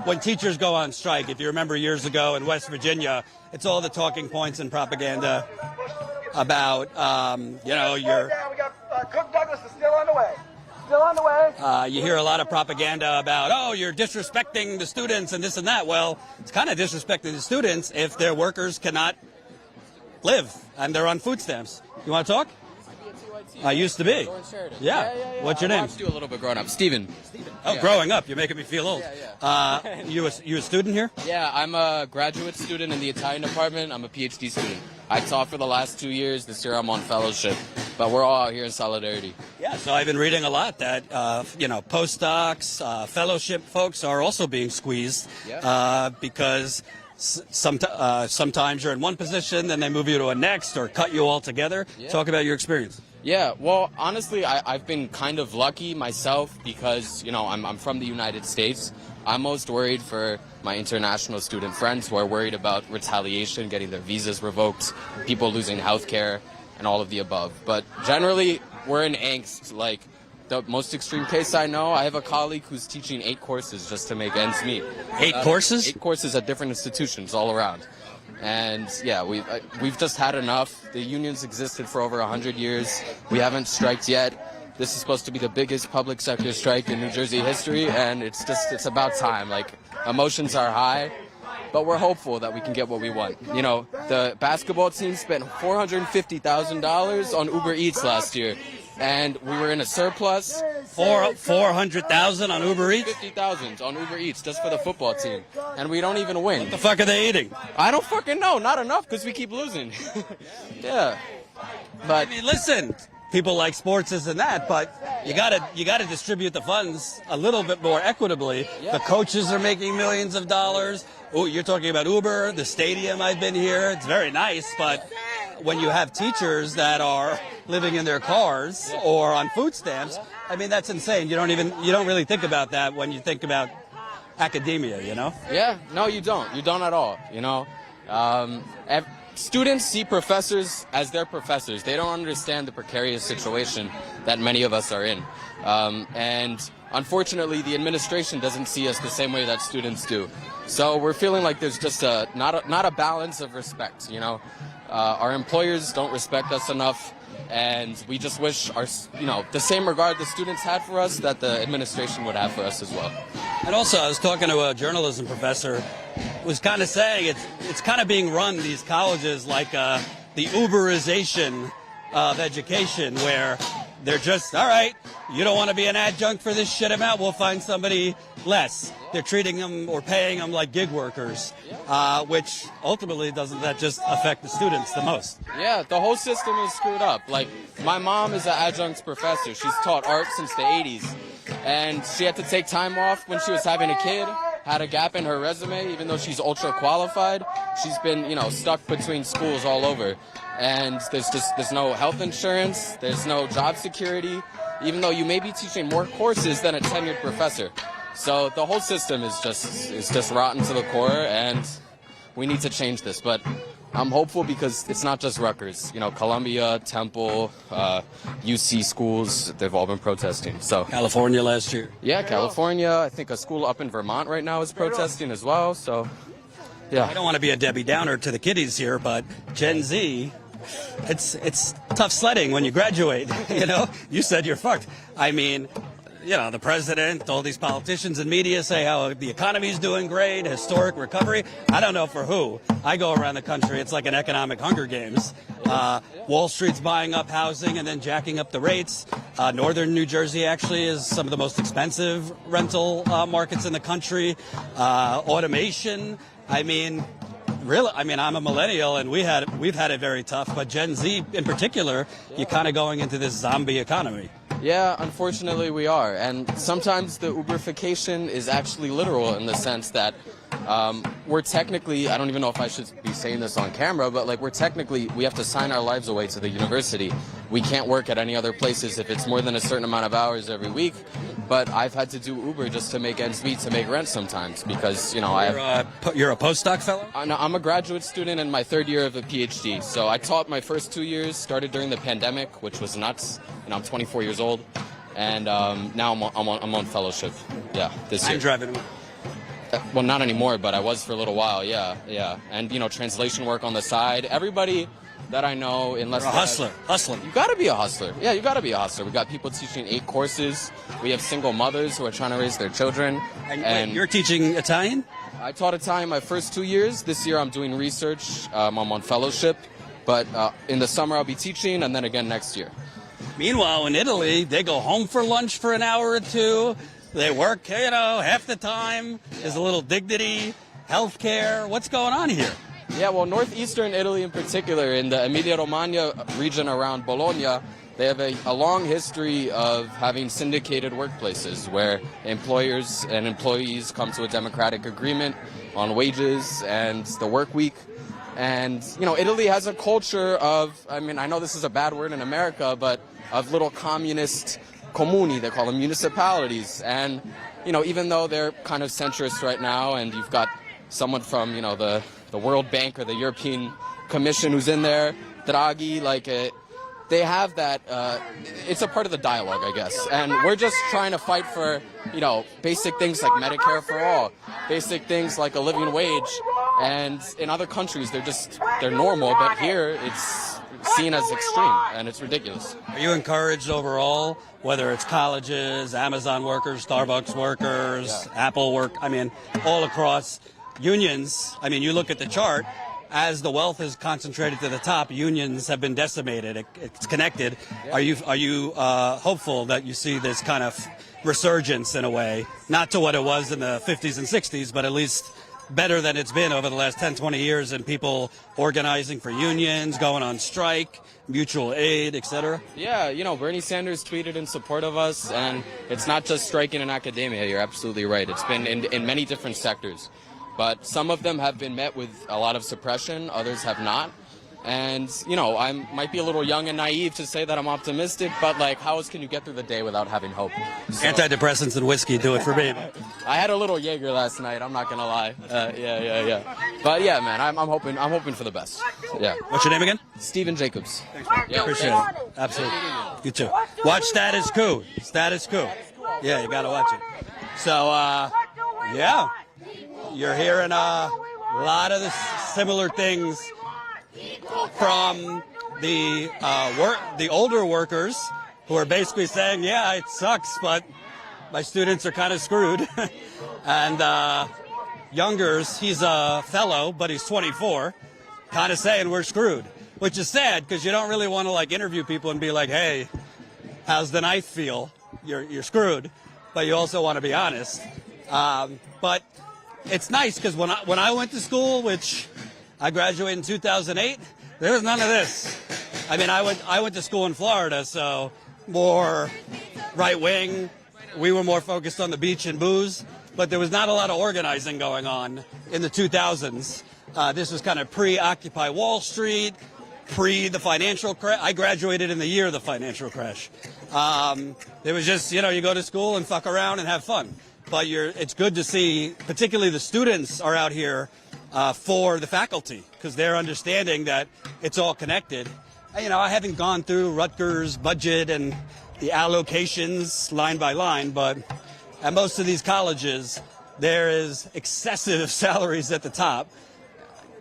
when teachers go on strike. If you remember years ago in West Virginia, it's all the talking points and propaganda about, we got Cook Douglas is still on the way. Still on the way. You hear a lot of propaganda about, you're disrespecting the students and this and that. Well, it's kind of disrespecting the students if their workers cannot live and they're on food stamps. You want to talk? I used to be. Yeah. What's your name? I watched you a little bit growing up. Steven. Oh, yeah. Growing up. You're making me feel old. Yeah. You a student here? Yeah, I'm a graduate student in the Italian department. I'm a PhD student. I taught for the last 2 years. This year I'm on fellowship. But we're all out here in solidarity. Yeah, so I've been reading a lot that, postdocs, fellowship folks are also being squeezed because sometimes you're in one position, then they move you to a next or cut you altogether. Yeah. Talk about your experience. Yeah, well, honestly, I've been kind of lucky myself because, I'm from the United States. I'm most worried for my international student friends who are worried about retaliation, getting their visas revoked, people losing health care, and all of the above. But generally, we're in angst. the most extreme case I know, I have a colleague who's teaching 8 courses just to make ends meet. 8 courses? 8 courses at different institutions all around. And yeah, we've just had enough. The unions existed for over 100 years. We haven't striked yet. This is supposed to be the biggest public sector strike in New Jersey history, and it's about time. Like, emotions are high, but we're hopeful that we can get what we want. You know, the basketball team spent $450,000 on Uber Eats last year, and we were in a surplus. 400,000 on Uber Eats? 50,000 on Uber Eats just for the football team, and we don't even win. What the fuck are they eating? I don't fucking know. Not enough because we keep losing. Yeah, but I mean, listen, people like sports, this and that, but you gotta distribute the funds a little bit more equitably. Yeah. The coaches are making millions of dollars. Oh, you're talking about Uber, the stadium. I've been here. It's very nice, but when you have teachers that are living in their cars or on food stamps, I mean, that's insane. You don't really think about that when you think about academia, you know? yeah, no, you don't. You don't at all. You know, students see professors as their professors. They don't understand the precarious situation that many of us are in. And unfortunately, the administration doesn't see us the same way that students do. So we're feeling like there's just not a balance of respect, you know. Our employers don't respect us enough, and we just wish the same regard the students had for us that the administration would have for us as well. And also, I was talking to a journalism professor who was kind of saying it's kind of being run, these colleges, like the Uberization of education, where they're just, all right, you don't want to be an adjunct for this shit amount, we'll find somebody less. They're treating them or paying them like gig workers, which ultimately doesn't that just affect the students the most? Yeah, the whole system is screwed up. Like, my mom is an adjunct professor. She's taught art since the 80s. And she had to take time off when she was having a kid, had a gap in her resume, even though she's ultra qualified. She's been, stuck between schools all over. And there's no health insurance, there's no job security, even though you may be teaching more courses than a tenured professor. So the whole system is just rotten to the core, and we need to change this. But I'm hopeful because it's not just Rutgers. Columbia, Temple, UC schools, they've all been protesting. So California last year. Yeah, California. I think a school up in Vermont right now is protesting as well. So, yeah. I don't want to be a Debbie Downer to the kiddies here, but Gen Z, it's tough sledding when you graduate. You said you're fucked. I mean, the president, all these politicians and media say how the economy's doing great, historic recovery. I don't know for who. I go around the country, it's like an economic Hunger Games. Wall Street's buying up housing and then jacking up the rates. Northern New Jersey actually is some of the most expensive rental markets in the country. Automation. I mean, really, I'm a millennial, and we've had it very tough. But Gen Z, in particular, you're kind of going into this zombie economy. Yeah, unfortunately we are. And sometimes the Uberification is actually literal in the sense that we're technically, I don't even know if I should be saying this on camera, but we have to sign our lives away to the university. We can't work at any other places if it's more than a certain amount of hours every week. But I've had to do Uber just to make ends meet, to make rent sometimes because, you're a postdoc fellow? I'm a graduate student in my third year of a PhD. So I taught my first 2 years, started during the pandemic, which was nuts. I'm 24 years old. And now I'm on fellowship. Yeah, this year. I'm driving. Well, not anymore, but I was for a little while, yeah. And, translation work on the side. Everybody that I know, unless... You're a hustler. Hustling. You gotta be a hustler. Yeah, you gotta be a hustler. We got people teaching 8 courses. We have single mothers who are trying to raise their children. And you're teaching Italian? I taught Italian my first 2 years. This year I'm doing research. I'm on fellowship. But in the summer I'll be teaching, and then again next year. Meanwhile, in Italy, they go home for lunch for an hour or two. They work, half the time. There's a little dignity, health care. What's going on here? Yeah, well, northeastern Italy in particular, in the Emilia-Romagna region around Bologna, they have a long history of having syndicated workplaces where employers and employees come to a democratic agreement on wages and the work week. And, Italy has a culture of, I know this is a bad word in America, but of little communist comuni, they call them municipalities. And, even though they're kind of centrist right now, and you've got someone from, the World Bank or the European Commission who's in there, Draghi, they have that, it's a part of the dialogue, I guess. And we're just trying to fight for, basic things like Medicare for all, basic things like a living wage. And in other countries, they're normal, but here it's seen as extreme, and it's ridiculous. Are you encouraged overall, whether it's colleges, Amazon workers, Starbucks workers, Apple all across unions? I mean, you look at the chart, as the wealth is concentrated to the top, unions have been decimated. It's connected. Yeah. Are you hopeful that you see this kind of resurgence in a way, not to what it was in the 50s and 60s, but at least better than it's been over the last 10, 20 years, and people organizing for unions, going on strike, mutual aid, etc.? Yeah, Bernie Sanders tweeted in support of us, and it's not just striking in academia. You're absolutely right. It's been in many different sectors. But some of them have been met with a lot of suppression, others have not. And, I might be a little young and naive to say that I'm optimistic, but, how else can you get through the day without having hope? So, antidepressants and whiskey do it for me. I had a little Jaeger last night, I'm not going to lie. Yeah. But, yeah, man, I'm hoping for the best. Yeah. What's your name again? Stephen Jacobs. Thanks, man. Yeah, appreciate it. Absolutely. You too. Watch Status Coup. Status Coup. Yeah, you got to watch it. So, yeah. You're hearing a lot of the similar things from the older workers who are basically saying, yeah, it sucks, but my students are kind of screwed. And youngers, he's a fellow, but he's 24, kind of saying we're screwed, which is sad because you don't really want to interview people and be like, hey, how's the knife feel? You're screwed, but you also want to be honest. But it's nice because when I went to school, which I graduated in 2008, there was none of this. I mean, I went to school in Florida, so more right wing. We were more focused on the beach and booze, but there was not a lot of organizing going on in the 2000s. This was kind of pre-Occupy Wall Street, pre the financial crash. I graduated in the year of the financial crash. It was just, you go to school and fuck around and have fun. But it's good to see, particularly the students are out here for the faculty, because they're understanding that it's all connected. I haven't gone through Rutgers' budget and the allocations line by line, but at most of these colleges, there is excessive salaries at the top.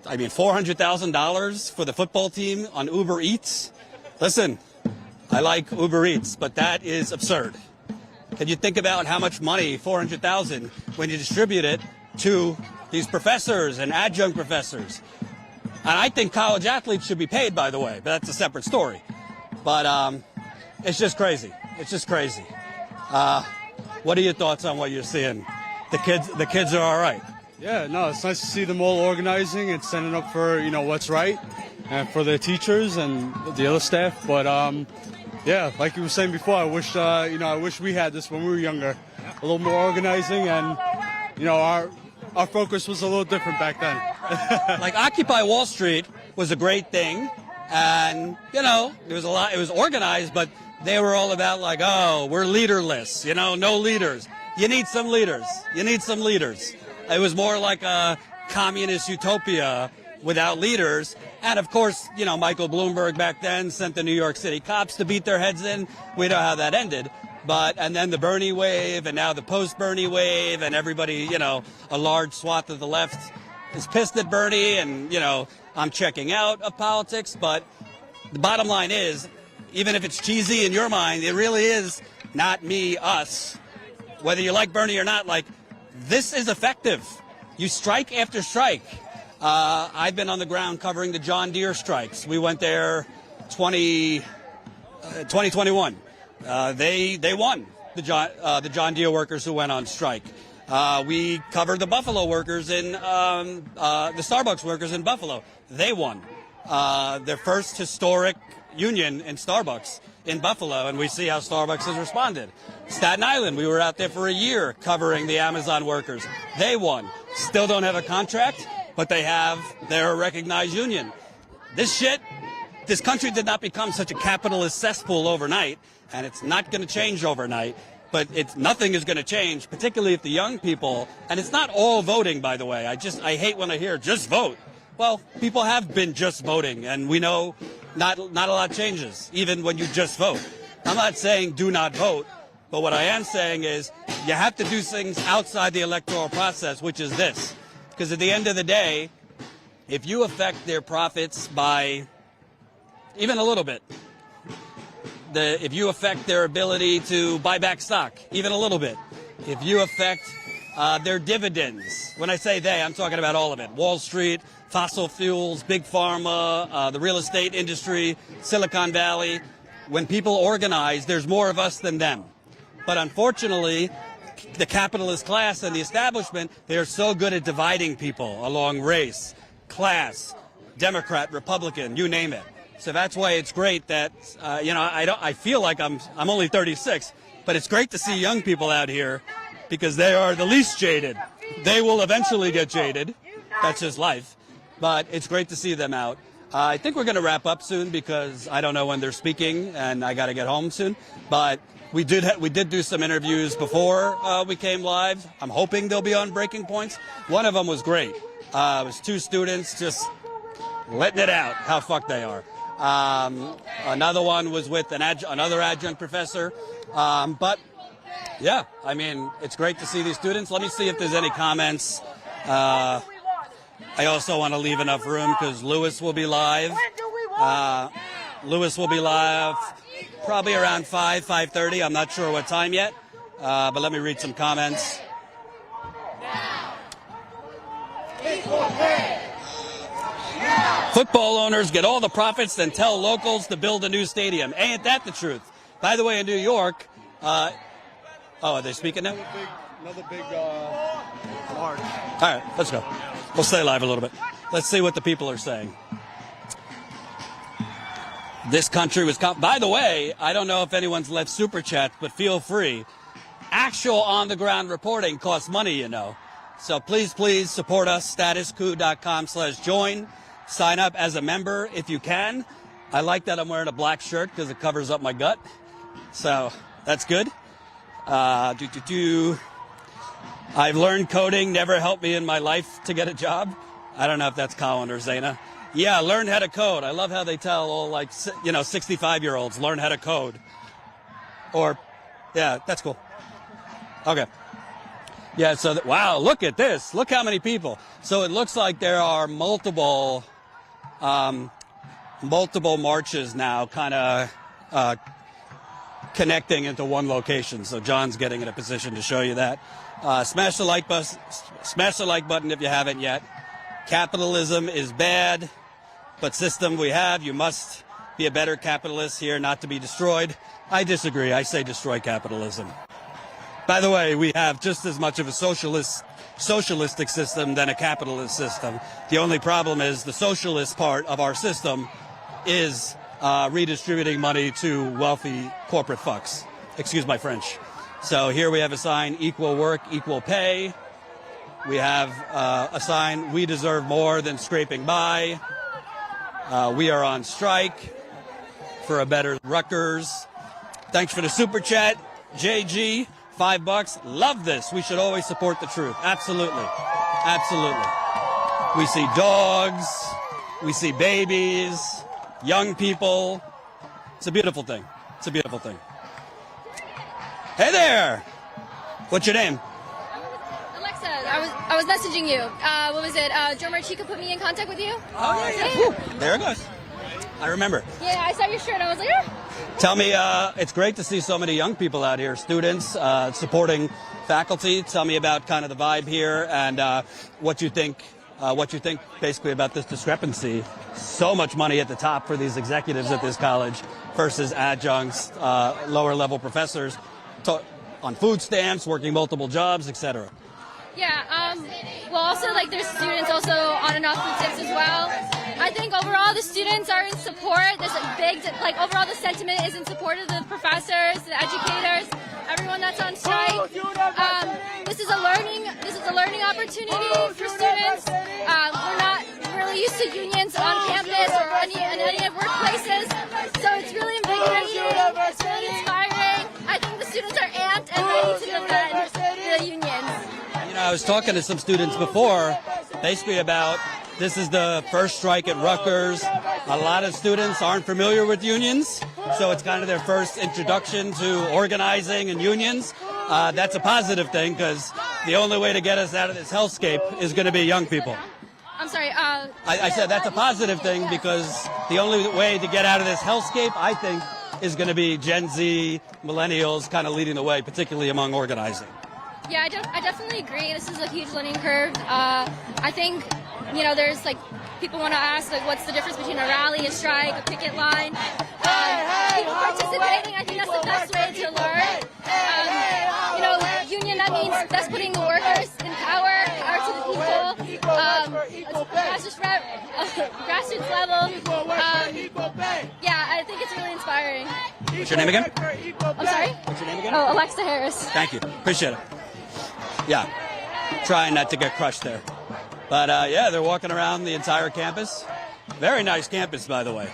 I mean, $400,000 for the football team on Uber Eats. Listen, I like Uber Eats, but that is absurd. Can you think about how much money, $400,000, when you distribute it to these professors and adjunct professors? And I think college athletes should be paid, by the way, but that's a separate story. But it's just crazy. It's just crazy. What are your thoughts on what you're seeing? The kids are all right. Yeah, no, it's nice to see them all organizing and standing up for, what's right, and for their teachers and the other staff. But yeah, like you were saying before, I wish we had this when we were younger. A little more organizing, and our focus was a little different back then. Like Occupy Wall Street was a great thing, and there was a lot. It was organized, but they were all about oh, we're leaderless. No leaders. You need some leaders. You need some leaders. It was more like a communist utopia without leaders. And of course, Michael Bloomberg back then sent the New York City cops to beat their heads in. We know how that ended. And then the Bernie wave, and now the post-Bernie wave, and everybody, a large swath of the left is pissed at Bernie, and, I'm checking out of politics. But the bottom line is, even if it's cheesy in your mind, it really is not me, us. Whether you like Bernie or not, this is effective. You strike after strike. I've been on the ground covering the John Deere strikes. We went there 2021. They won, the John Deere workers who went on strike. We covered the Buffalo workers the Starbucks workers in Buffalo. They won. Their first historic union in Starbucks in Buffalo, and we see how Starbucks has responded. Staten Island, we were out there for a year covering the Amazon workers. They won. Still don't have a contract, but they're a recognized union. This country did not become such a capitalist cesspool overnight, and it's not going to change overnight. But nothing is going to change, particularly if the young people, and it's not all voting, by the way. I hate when I hear just vote. Well, people have been just voting, and we know not a lot changes, even when you just vote. I'm not saying do not vote, but what I am saying is you have to do things outside the electoral process, which is this. Because at the end of the day, if you affect their profits by even a little bit, if you affect their ability to buy back stock, even a little bit, if you affect their dividends, when I say they, I'm talking about all of it, Wall Street, fossil fuels, big pharma, the real estate industry, Silicon Valley. When people organize, there's more of us than them. But unfortunately, the capitalist class and the establishment, they're so good at dividing people along race, class, Democrat, Republican, you name it. So that's why it's great that, I feel like I'm only 36, but it's great to see young people out here because they are the least jaded. They will eventually get jaded. That's just life. But it's great to see them out. I think we're going to wrap up soon because I don't know when they're speaking and I got to get home soon. But we did do some interviews before we came live. I'm hoping they'll be on Breaking Points. One of them was great. It was two students just letting it out how fucked they are. Another one was with another adjunct professor. But yeah, I mean, it's great to see these students. Let me see if there's any comments. I also want to leave enough room because Lewis will be live. Lewis will be live probably around 5:30. I'm not sure what time yet, but let me read some comments. Football owners get all the profits, then tell locals to build a new stadium. Ain't that the truth? By the way, in New York, are they speaking now? Another big march. All right, let's go. We'll stay live a little bit. Let's see what the people are saying. This country was... By the way, I don't know if anyone's left super chat, but feel free. Actual on-the-ground reporting costs money, you know. So please support us, statuscoup.com/join. Sign up as a member if you can. I like that I'm wearing a black shirt because it covers up my gut. So that's good. I've learned coding, never helped me in my life to get a job. I don't know if that's Colin or Zaina. Yeah, learn how to code. I love how they tell all 65-year-olds learn how to code. Or, yeah, that's cool. Okay. Yeah, so, wow, look at this. Look how many people. So it looks like there are multiple marches now kind of connecting into one location. So John's getting in a position to show you that. Smash the like button if you haven't yet. Capitalism is bad, but system we have, you must be a better capitalist here not to be destroyed. I disagree. I say destroy capitalism. By the way, we have just as much of a socialistic system than a capitalist system. The only problem is the socialist part of our system is redistributing money to wealthy corporate fucks. Excuse my French. So here we have a sign, equal work, equal pay. We have a sign, we deserve more than scraping by. We are on strike for a better Rutgers. Thanks for the super chat. JG, $5. Love this. We should always support the truth. Absolutely. Absolutely. We see dogs. We see babies, young people. It's a beautiful thing. It's a beautiful thing. Hey there. What's your name? Alexa, I was messaging you. What was it? Joe Marchica put me in contact with you? Oh, yeah. Woo. There it goes. I remember. Yeah, I saw your shirt. I was like, ah. Tell me, it's great to see so many young people out here, students, supporting faculty. Tell me about kind of the vibe here and what you think basically about this discrepancy. So much money at the top for these executives at this college versus adjuncts, lower level professors on food stamps, working multiple jobs, etc. Yeah, well, also, there's students also on and off food stamps as well. I think overall the students are in support. There's overall the sentiment is in support of the professors, the educators, everyone that's on strike. This is a learning opportunity for students. We're not really used to unions on campus or in any workplaces, so it's really invigorating, it's really inspiring. I think the students are amped and ready to defend the unions. I was talking to some students before, basically about This is the first strike at Rutgers. A lot of students aren't familiar with unions, so it's kind of their first introduction to organizing and unions. That's a positive thing because the only way to get us out of this hellscape is going to be young people. I'm sorry. I said that's a positive thing because the only way to get out of this hellscape, I think, is going to be Gen Z, millennials kind of leading the way, particularly among organizing. Yeah, I definitely agree. This is a huge learning curve. I think, there's like, people want to ask, like, what's the difference between a rally, a strike, a picket line? People participating, I think that's the best way to learn. Union, that means that's putting the workers in power to the people. Grassroots level. Yeah, I think it's really inspiring. What's your name again? I'm sorry? What's your name again? Oh, Alexa Harris. Thank you. Appreciate it. Yeah, trying not to get crushed there. But yeah, they're walking around the entire campus. Very nice campus, by the way.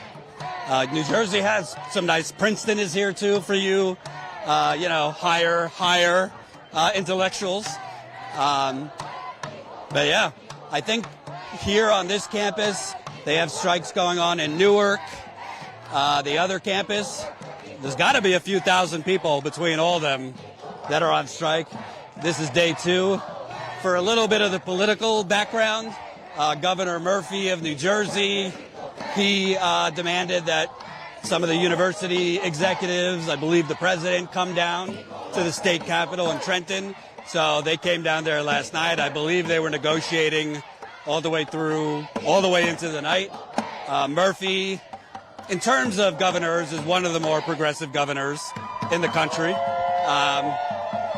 New Jersey has some nice. Princeton is here too for you. Higher intellectuals. But yeah, I think here on this campus, they have strikes going on in Newark. The other campus, there's got to be a few thousand people between all of them that are on strike. This is day 2. For a little bit of the political background, Governor Murphy of New Jersey, he demanded that some of the university executives, I believe the president, come down to the state capitol in Trenton. So they came down there last night. I believe they were negotiating all the way into the night. Murphy, in terms of governors, is one of the more progressive governors in the country.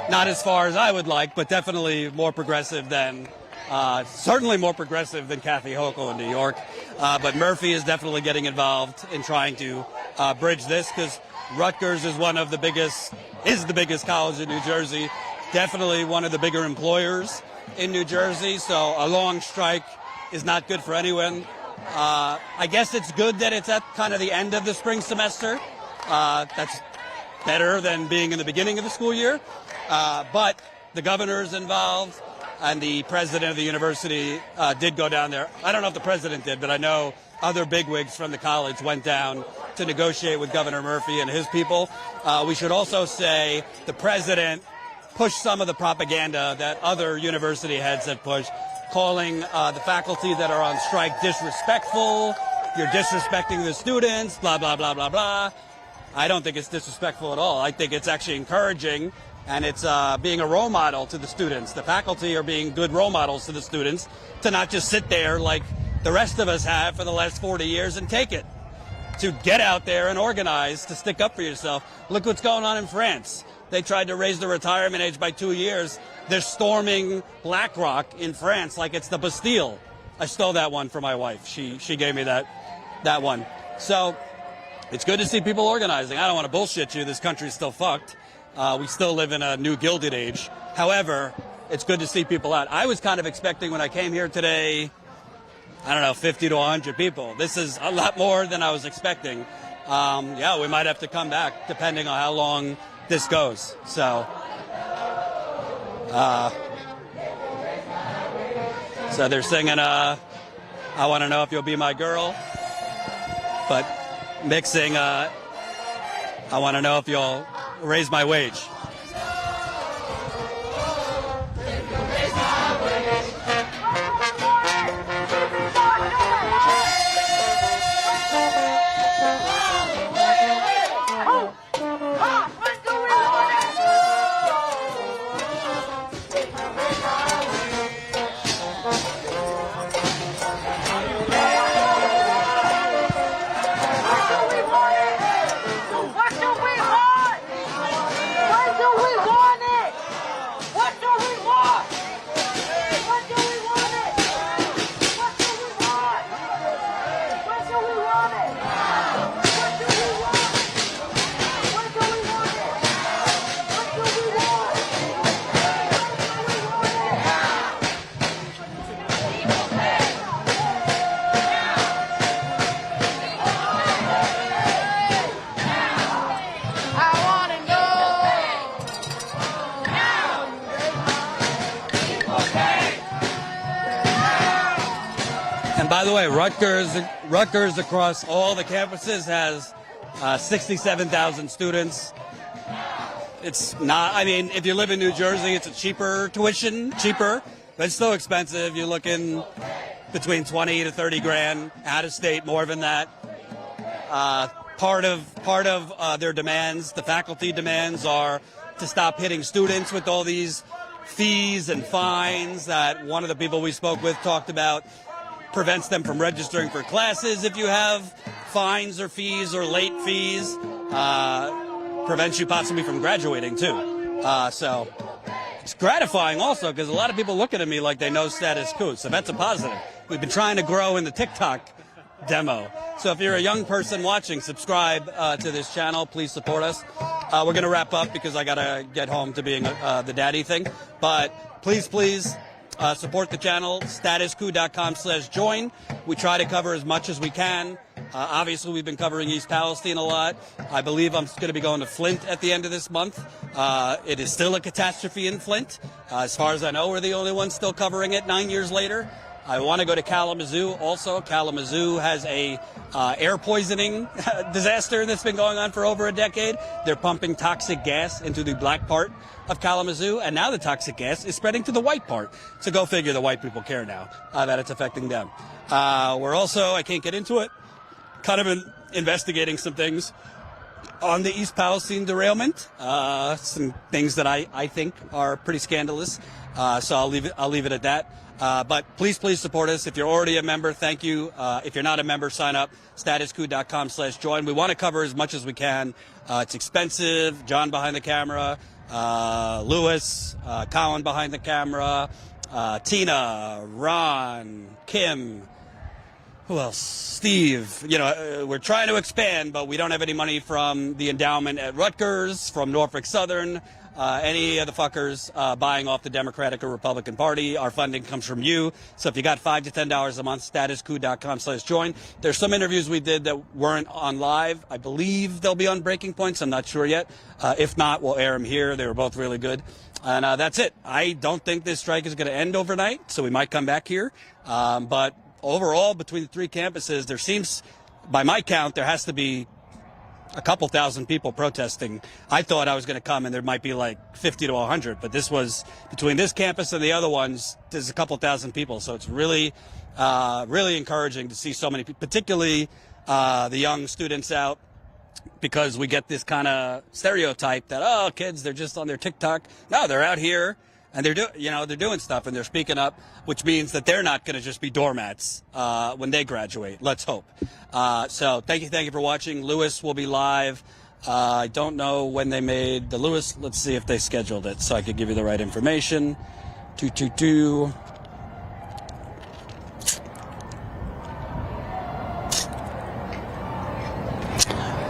Not as far as I would like, but definitely more progressive than, certainly more progressive than Kathy Hochul in New York. But Murphy is definitely getting involved in trying to bridge this because Rutgers is the biggest college in New Jersey, definitely one of the bigger employers in New Jersey. So a long strike is not good for anyone. I guess it's good that it's at kind of the end of the spring semester. That's better than being in the beginning of the school year. But the governor's involved, and the president of the university did go down there. I don't know if the president did, but I know other bigwigs from the college went down to negotiate with Governor Murphy and his people. We should also say the president pushed some of the propaganda that other university heads had pushed, calling the faculty that are on strike disrespectful. You're disrespecting the students, blah, blah, blah, blah, blah. I don't think it's disrespectful at all. I think it's actually encouraging, and it's being a role model to the students. The faculty are being good role models to the students to not just sit there like the rest of us have for the last 40 years and take it. To get out there and organize, to stick up for yourself. Look what's going on in France. They tried to raise the retirement age by 2 years. They're storming BlackRock in France like it's the Bastille. I stole that one from my wife. She gave me that one. So it's good to see people organizing. I don't want to bullshit you. This country's still fucked. We still live in a new Gilded Age. However, it's good to see people out. I was kind of expecting when I came here today, 50 to 100 people. This is a lot more than I was expecting. Yeah, we might have to come back depending on how long this goes. So, so they're singing, I Want to Know If You'll Be My Girl, but mixing, I Want to Know If You'll Raise My Wage. What do we want? the way, Rutgers across all the campuses has 67,000 students. It's not, I mean, if you live in New Jersey, it's a cheaper tuition, but it's still expensive. You're looking between 20 to 30 grand. Out of state, more than that. Part of their demands, the faculty demands, are to stop hitting students with all these fees and fines that one of the people we spoke with talked about prevents them from registering for classes if you have fines or fees or late fees. Prevents you possibly from graduating too. So it's gratifying also because a lot of people look at me like they know Status Coup, so that's a positive. We've been trying to grow in the TikTok demo. So if you're a young person watching, subscribe to this channel. Please support us. We're going to wrap up because I got to get home to being the daddy thing. But please support the channel, StatusCoup.com/join. We try to cover as much as we can. Obviously, we've been covering East Palestine a lot. I believe I'm going to be going to Flint at the end of this month. It is still a catastrophe in Flint. As far as I know, we're the only ones still covering it 9 years later. I want to go to Kalamazoo also. Kalamazoo has a air poisoning disaster that's been going on for over a decade. They're pumping toxic gas into the black part of Kalamazoo, and now the toxic gas is spreading to the white part. So go figure, the white people care now that it's affecting them. We're also, I can't get into it, kind of investigating some things on the East Palestine derailment. Some things that I think are pretty scandalous. So I'll leave it at that. But please support us. If you're already a member, thank you. If you're not a member, sign up, StatusCoup.com/join. We want to cover as much as we can. It's expensive. John behind the camera, Lewis, Colin behind the camera, Tina, Ron, Kim, who else? Steve. You know, we're trying to expand, but we don't have any money from the endowment at Rutgers, from Norfolk Southern, any of the fuckers buying off the Democratic or Republican Party. Our funding comes from you. So if you got $5 to $10 a month, StatusCoup.com/join. There's some interviews we did that weren't on live. I believe they'll be on Breaking Points. I'm not sure yet. If not, we'll air them here. They were both really good. And that's it. I don't think this strike is going to end overnight, so we might come back here. But overall, between the three campuses, there seems, by my count, there has to be a couple thousand people protesting. I thought I was going to come and there might be like 50 to 100, but this was, between this campus and the other ones, there's a couple thousand people. So it's really, really encouraging to see so many people, particularly the young students out, because we get this kind of stereotype that, oh, kids, they're just on their TikTok. No, they're out here. And they're doing stuff and they're speaking up, which means that they're not going to just be doormats when they graduate. Let's hope. So thank you for watching. Lewis will be live. I don't know when they made the Lewis. Let's see if they scheduled it so I could give you the right information. 222.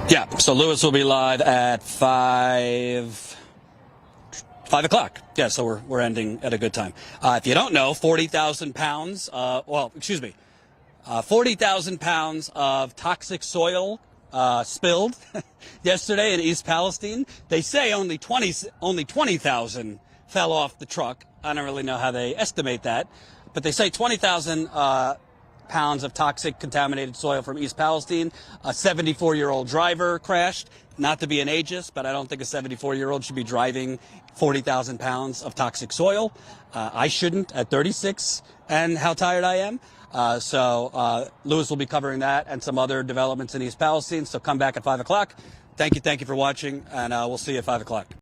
Yeah, so Lewis will be live at 5 o'clock. Yeah, so we're ending at a good time. If you don't know, 40,000 pounds, 40,000 pounds of toxic soil spilled yesterday in East Palestine. They say only 20,000 fell off the truck. I don't really know how they estimate that, but they say 20,000 pounds of toxic contaminated soil from East Palestine. A 74-year-old driver crashed. Not to be an ageist, but I don't think a 74-year-old should be driving 40,000 pounds of toxic soil. I shouldn't at 36 and how tired I am. So Lewis will be covering that and some other developments in East Palestine. So come back at 5 o'clock. Thank you for watching, and we'll see you at 5 o'clock.